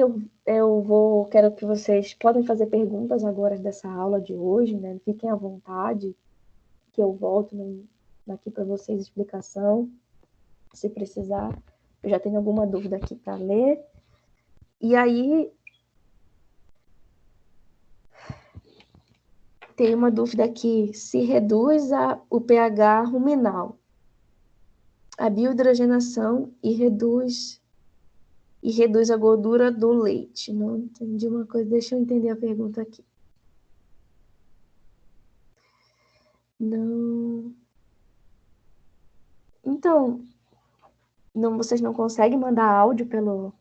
quero que vocês podem fazer perguntas agora dessa aula de hoje, né? Fiquem à vontade, que eu volto aqui para vocês explicação, se precisar. Eu já tenho alguma dúvida aqui para ler. E aí, tem uma dúvida aqui, se reduz o pH ruminal, a biohidrogenação e reduz a gordura do leite. Não entendi uma coisa, deixa eu entender a pergunta aqui. Não. Então, vocês não conseguem mandar áudio pelo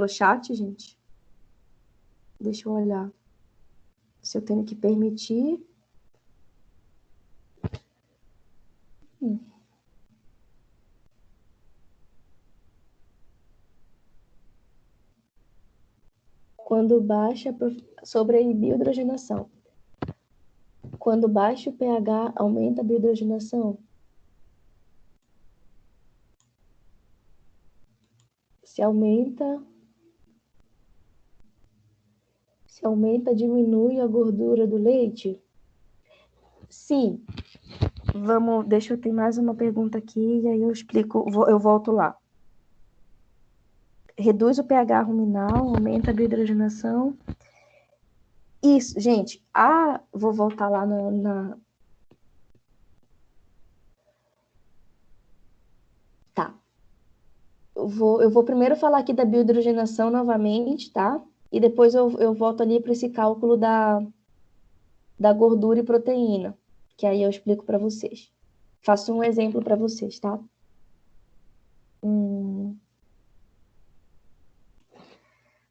chat, gente? Deixa eu olhar se eu tenho que permitir. Quando baixa, sobre a biohidrogenação. Quando baixa o pH, aumenta a biohidrogenação? Se aumenta, diminui a gordura do leite? Sim. Deixa eu ter mais uma pergunta aqui e aí eu explico, eu volto lá. reduz o pH ruminal, aumenta a biohidrogenação. Isso, gente. Vou voltar lá Tá. Eu vou primeiro falar aqui da biohidrogenação novamente, tá? E depois eu volto ali para esse cálculo da gordura e proteína, que aí eu explico para vocês. Faço um exemplo para vocês, tá?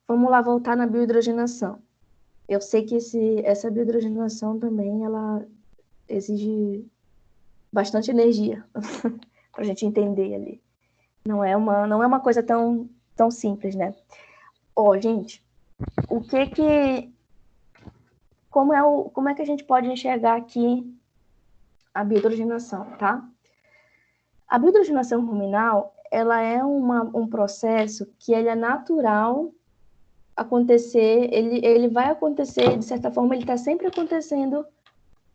Vamos lá voltar na biohidrogenação. Eu sei que essa biohidrogenação também, ela exige bastante energia para a gente entender ali. Não é uma coisa tão simples, né? Gente, como é que a gente pode enxergar aqui a biohidrogenação, tá? A biohidrogenação ruminal, ela é um processo que ele é natural acontecer, ele vai acontecer, de certa forma, ele está sempre acontecendo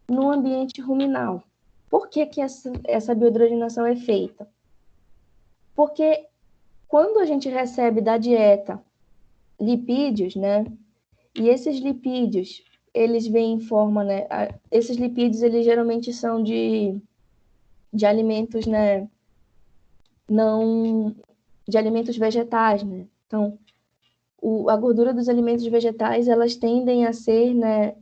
no ambiente ruminal. Por que essa biohidrogenação é feita? Porque quando a gente recebe da dieta lipídios, né? E esses lipídios, eles vêm em forma, né? Esses lipídios, eles geralmente são de alimentos, né? Não de alimentos vegetais, né? Então, a gordura dos alimentos vegetais, elas tendem a ser, né?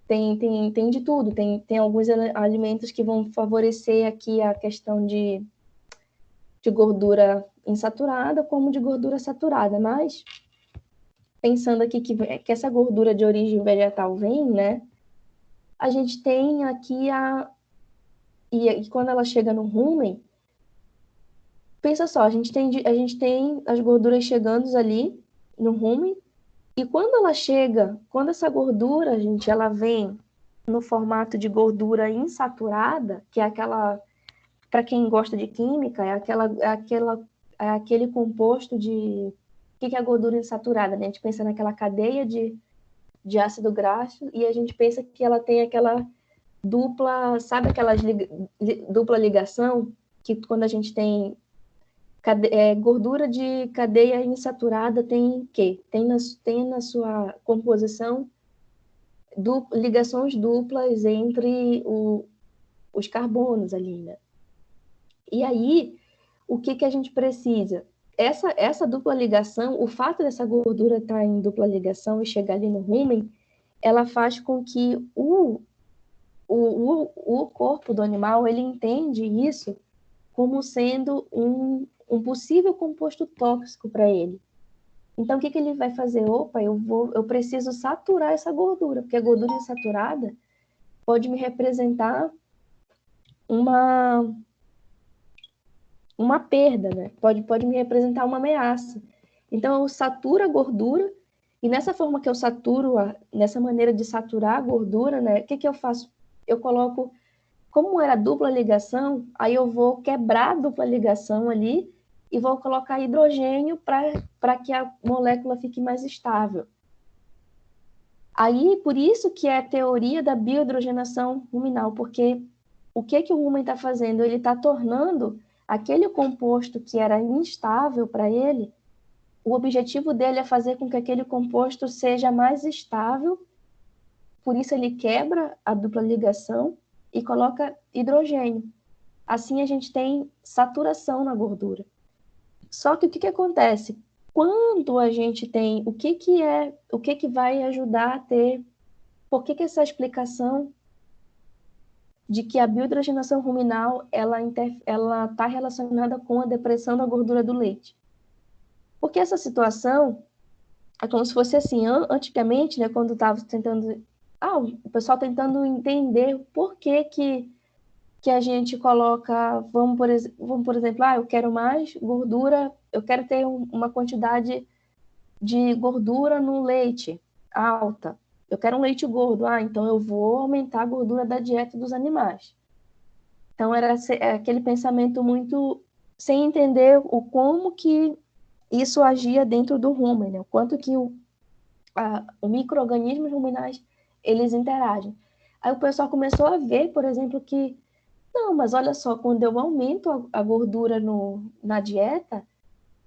Tem de tudo. Tem alguns alimentos que vão favorecer aqui a questão de gordura insaturada, como de gordura saturada. Mas, pensando aqui que essa gordura de origem vegetal vem, né? A gente tem aqui e quando ela chega no rumen, pensa só, a gente tem as gorduras chegando ali no rumen, e quando essa gordura, gente, ela vem no formato de gordura insaturada, que é aquela, para quem gosta de química, é aquele composto de... O que é a gordura insaturada, né? A gente pensa naquela cadeia de ácido graxo, e a gente pensa que ela tem aquela dupla, sabe aquela dupla ligação, que quando a gente tem gordura de cadeia insaturada tem o quê? Tem na sua composição ligações duplas entre os carbonos ali, né? E aí, o que a gente precisa? Essa dupla ligação, o fato dessa gordura estar em dupla ligação e chegar ali no rumen, ela faz com que o corpo do animal, ele entende isso como sendo um possível composto tóxico para ele. Então, o que ele vai fazer? Opa, eu preciso saturar essa gordura, porque a gordura insaturada pode me representar uma perda, né? Pode me representar uma ameaça. Então, eu saturo a gordura, e nessa forma que eu saturo, nessa maneira de saturar a gordura, né? O que eu faço? Eu coloco, como era dupla ligação, aí eu vou quebrar a dupla ligação ali e vou colocar hidrogênio para que a molécula fique mais estável. Aí, por isso que é a teoria da biohidrogenação ruminal, porque o que o rumen está fazendo? Ele está tornando aquele composto que era instável para ele, o objetivo dele é fazer com que aquele composto seja mais estável, por isso ele quebra a dupla ligação e coloca hidrogênio. Assim a gente tem saturação na gordura. Só que o que acontece? Quando a gente tem o que vai ajudar a ter, por que essa explicação de que a biohidrogenação ruminal ela está relacionada com a depressão da gordura do leite? Porque essa situação é como se fosse assim, antigamente, né, quando estava tentando, o pessoal tentando entender por que a gente coloca, vamos por exemplo, eu quero mais gordura, eu quero ter uma quantidade de gordura no leite alta. Eu quero um leite gordo. Então eu vou aumentar a gordura da dieta dos animais. Então era aquele pensamento muito sem entender o como que isso agia dentro do rumen, né? O quanto que os micro-organismos ruminais, eles interagem. Aí o pessoal começou a ver, por exemplo, que não, mas olha só, quando eu aumento a gordura na dieta,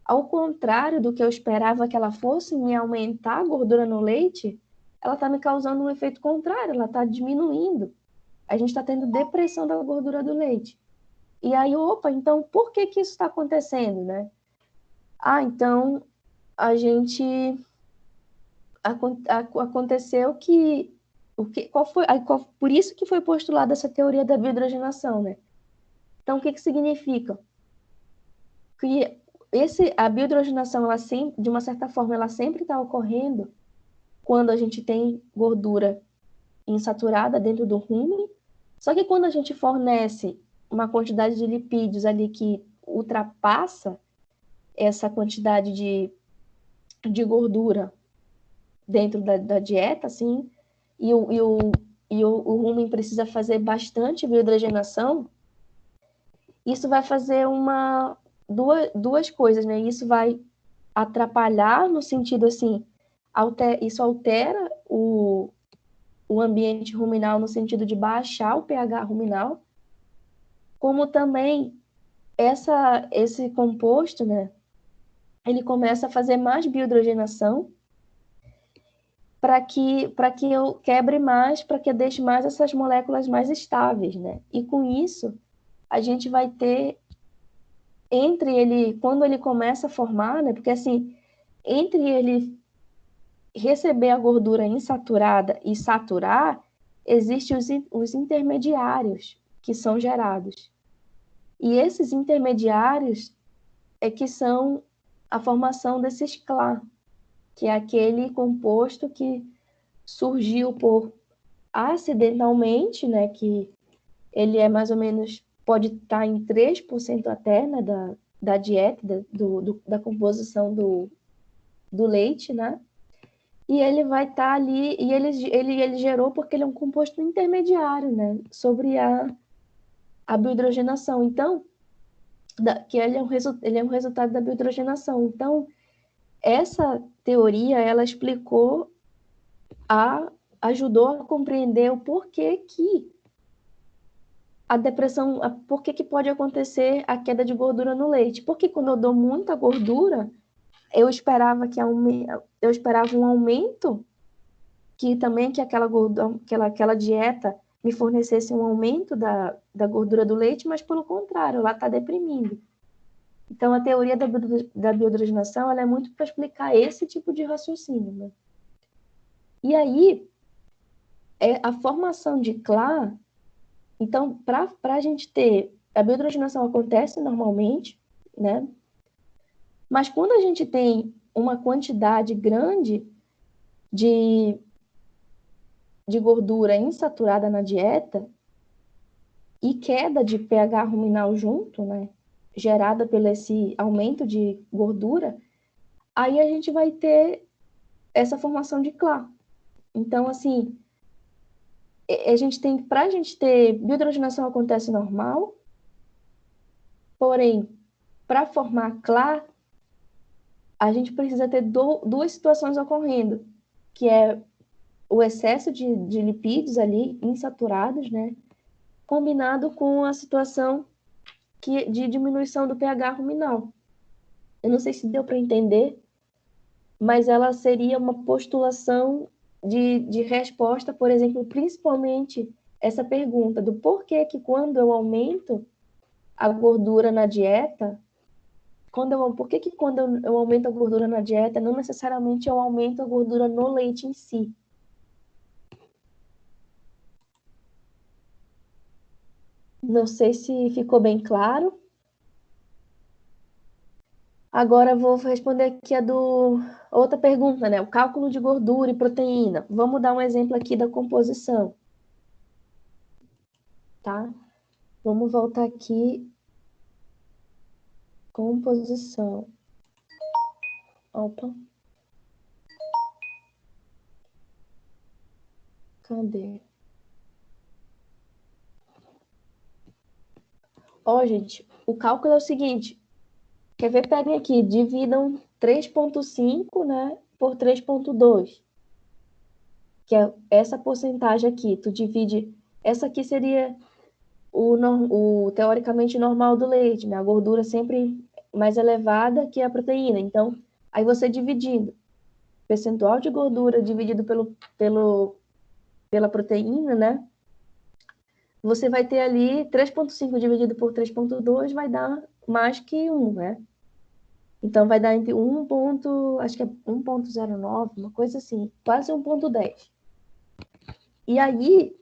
ao contrário do que eu esperava que ela fosse me aumentar a gordura no leite, ela está me causando um efeito contrário, ela está diminuindo. A gente está tendo depressão da gordura do leite. E aí, opa, então por que isso está acontecendo, né? Então a gente aconteceu que por isso que foi postulada essa teoria da biohidrogenação, né? Então o que significa? Que a biohidrogenação, de uma certa forma, ela sempre está ocorrendo quando a gente tem gordura insaturada dentro do rumen, só que quando a gente fornece uma quantidade de lipídios ali que ultrapassa essa quantidade de gordura dentro da dieta, assim, e o rumen precisa fazer bastante biohidrogenação, isso vai fazer duas coisas, né? Isso vai atrapalhar no sentido, assim, isso altera o ambiente ruminal no sentido de baixar o pH ruminal, como também esse composto, né? Ele começa a fazer mais biohidrogenação para que eu quebre mais, para que eu deixe mais essas moléculas mais estáveis, né? E com isso, a gente vai ter quando ele começa a formar, né? Porque assim, entre ele receber a gordura insaturada e saturar, existem os intermediários que são gerados. E esses intermediários é que são a formação desses CLA, que é aquele composto que surgiu acidentalmente, né, que ele é mais ou menos, pode estar em 3% até, né, da dieta, da composição do leite, né? E ele vai estar ali, e ele gerou porque ele é um composto intermediário, né, sobre a biohidrogenação. Então, que ele é um resultado da biohidrogenação. Então, essa teoria, ela ajudou a compreender o porquê que a depressão, por que pode acontecer a queda de gordura no leite. Porque quando eu dou muita gordura, eu esperava um aumento, que também que aquela dieta me fornecesse um aumento da gordura do leite, mas pelo contrário, ela está deprimindo. Então, a teoria da biohidrogenação, ela é muito para explicar esse tipo de raciocínio, né? E aí, a formação de CLA, então, para a gente ter, a biohidrogenação acontece normalmente, né? Mas quando a gente tem uma quantidade grande de gordura insaturada na dieta e queda de pH ruminal junto, né? Gerada pelo esse aumento de gordura, aí a gente vai ter essa formação de CLA. Então, assim, para a gente ter biohidrogenação acontece normal, porém, para formar CLA, a gente precisa ter duas situações ocorrendo, que é o excesso de lipídios ali, insaturados, né? Combinado com a situação de diminuição do pH ruminal. Eu não sei se deu para entender, mas ela seria uma postulação de resposta, por exemplo, principalmente essa pergunta do porquê que quando eu aumento a gordura na dieta, por que quando eu aumento a gordura na dieta, não necessariamente eu aumento a gordura no leite em si? Não sei se ficou bem claro. Agora vou responder aqui outra pergunta, né? O cálculo de gordura e proteína. Vamos dar um exemplo aqui da composição, tá? Vamos voltar aqui. Composição. Opa. Cadê? Ó, gente, o cálculo é o seguinte. Quer ver? Peguem aqui, dividam 3,5, né, por 3,2. Que é essa porcentagem aqui. Tu divide... Essa aqui seria o teoricamente normal do leite, né? A gordura sempre mais elevada que a proteína. Então, aí você dividindo percentual de gordura dividido pela proteína, né? Você vai ter ali 3,5 dividido por 3,2 vai dar mais que 1, né? Então, vai dar entre 1 ponto, acho que é 1,09, uma coisa assim, quase 1,10. E aí,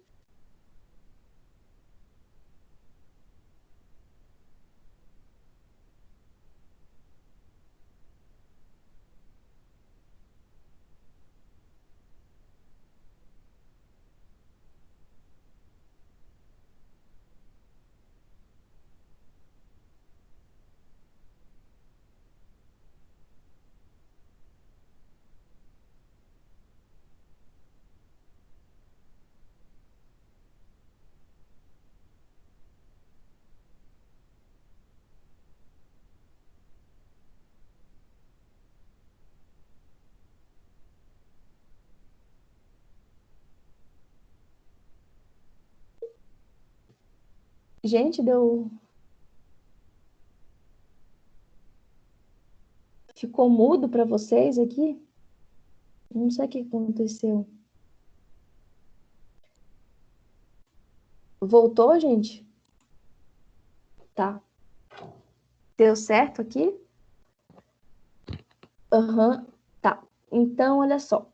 gente, ficou mudo para vocês aqui? Não sei o que aconteceu. Voltou, gente? Tá. Deu certo aqui? Aham, tá. Então, olha só.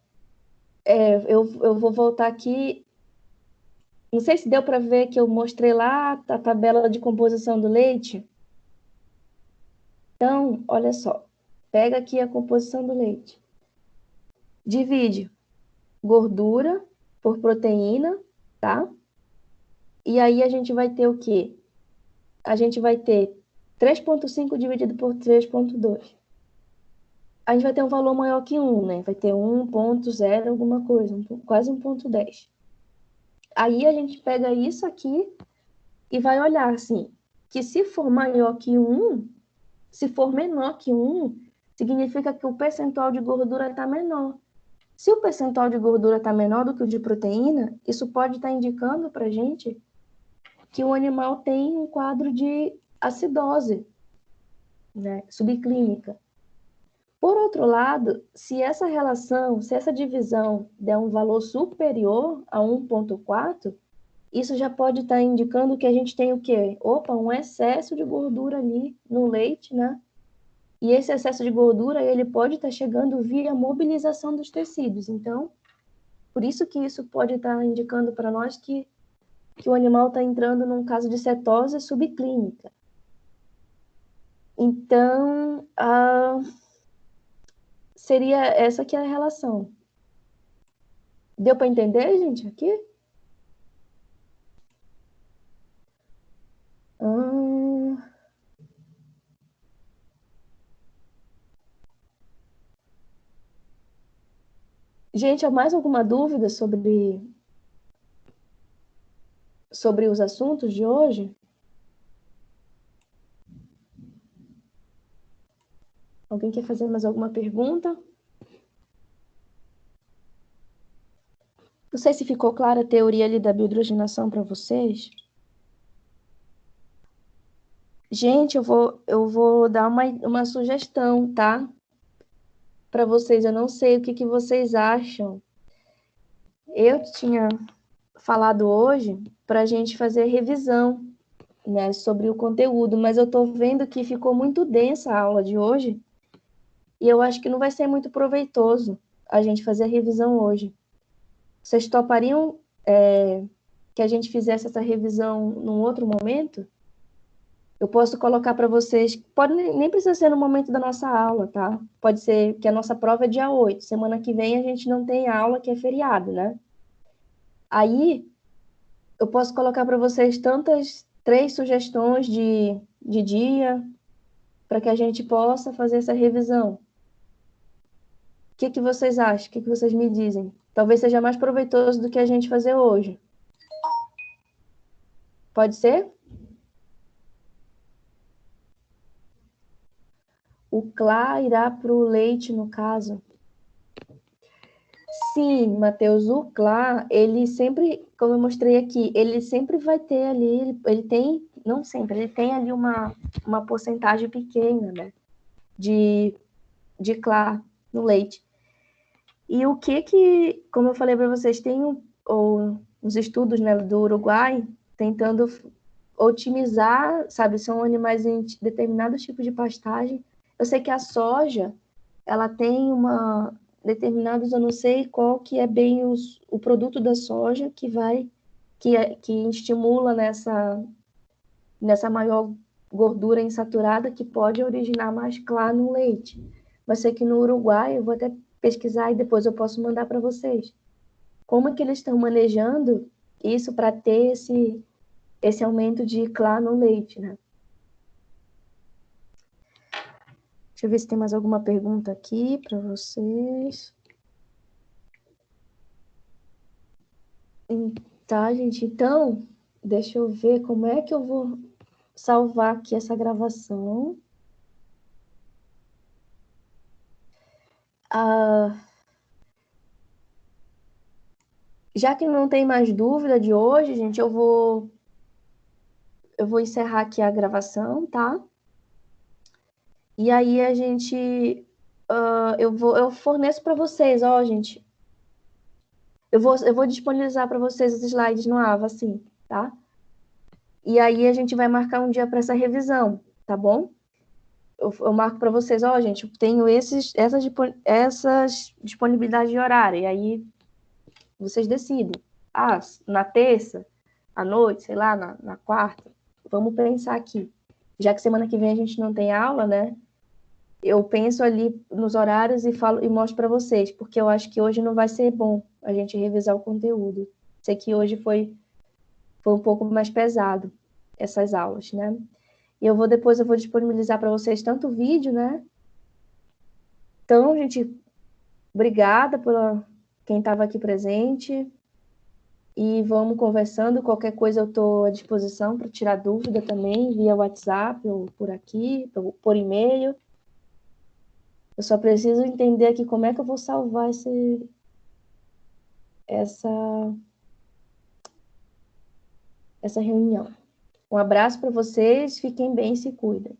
Eu vou voltar aqui. Não sei se deu para ver que eu mostrei lá a tabela de composição do leite. Então, olha só. Pega aqui a composição do leite. Divide gordura por proteína, tá? E aí a gente vai ter o quê? A gente vai ter 3,5 dividido por 3,2. A gente vai ter um valor maior que 1, né? Vai ter 1,0 alguma coisa, quase 1,10. Aí a gente pega isso aqui e vai olhar assim, que se for maior que 1, se for menor que 1, significa que o percentual de gordura está menor. Se o percentual de gordura está menor do que o de proteína, isso pode estar indicando para a gente que o animal tem um quadro de acidose, né, subclínica. Por outro lado, se essa relação, se essa divisão der um valor superior a 1,4, isso já pode estar indicando que a gente tem o quê? Opa, um excesso de gordura ali no leite, né? E esse excesso de gordura, ele pode estar chegando via mobilização dos tecidos. Então, por isso que isso pode estar indicando para nós que o animal está entrando num caso de cetose subclínica. Então, seria essa que é a relação. Deu para entender, gente, aqui? Gente, há mais alguma dúvida sobre os assuntos de hoje? Alguém quer fazer mais alguma pergunta? Não sei se ficou clara a teoria ali da biohidrogenação para vocês. Gente, eu vou dar uma sugestão, tá? Para vocês, eu não sei o que vocês acham. Eu tinha falado hoje para a gente fazer revisão, né, sobre o conteúdo, mas eu estou vendo que ficou muito densa a aula de hoje e eu acho que não vai ser muito proveitoso a gente fazer a revisão hoje. Vocês topariam que a gente fizesse essa revisão num outro momento? Eu posso colocar para vocês, pode nem precisa ser no momento da nossa aula, tá? Pode ser que a nossa prova é dia 8, semana que vem a gente não tem aula, que é feriado, né? Aí, eu posso colocar para vocês 3 sugestões de dia, para que a gente possa fazer essa revisão. O que vocês acham? O que vocês me dizem? Talvez seja mais proveitoso do que a gente fazer hoje. Pode ser? O CLA irá para o leite, no caso. Sim, Matheus, o CLA, ele sempre, como eu mostrei aqui, ele sempre vai ter ali, ele tem não sempre, ele tem ali uma porcentagem pequena, né, de CLA no leite. E o que, como eu falei para vocês, tem os estudos, né, do Uruguai tentando otimizar, sabe, são animais em determinados tipos de pastagem. Eu sei que a soja, ela tem determinados, eu não sei qual que é bem o produto da soja que estimula nessa maior gordura insaturada que pode originar mais CLA no leite. Mas sei que no Uruguai, eu vou até pesquisar e depois eu posso mandar para vocês. Como é que eles estão manejando isso para ter esse aumento de CLA no leite, né? Deixa eu ver se tem mais alguma pergunta aqui para vocês. Tá, gente, então, deixa eu ver como é que eu vou salvar aqui essa gravação. Já que não tem mais dúvida de hoje, gente, eu vou encerrar aqui a gravação, tá? E aí a gente, eu forneço para vocês, ó, gente. Eu vou disponibilizar para vocês os slides no Ava, assim, tá? E aí a gente vai marcar um dia para essa revisão, tá bom? Eu marco para vocês, ó, gente, eu tenho essas disponibilidades de horário, e aí vocês decidem. Ah, na terça, à noite, sei lá, na quarta, vamos pensar aqui. Já que semana que vem a gente não tem aula, né? Eu penso ali nos horários e falo e mostro para vocês, porque eu acho que hoje não vai ser bom a gente revisar o conteúdo. Sei que hoje foi um pouco mais pesado essas aulas, né? E depois eu vou disponibilizar para vocês tanto o vídeo, né? Então, gente, obrigada por quem estava aqui presente. E vamos conversando. Qualquer coisa eu estou à disposição para tirar dúvida também, via WhatsApp ou por aqui, por e-mail. Eu só preciso entender aqui como é que eu vou salvar essa reunião. Um abraço para vocês, fiquem bem e se cuidem.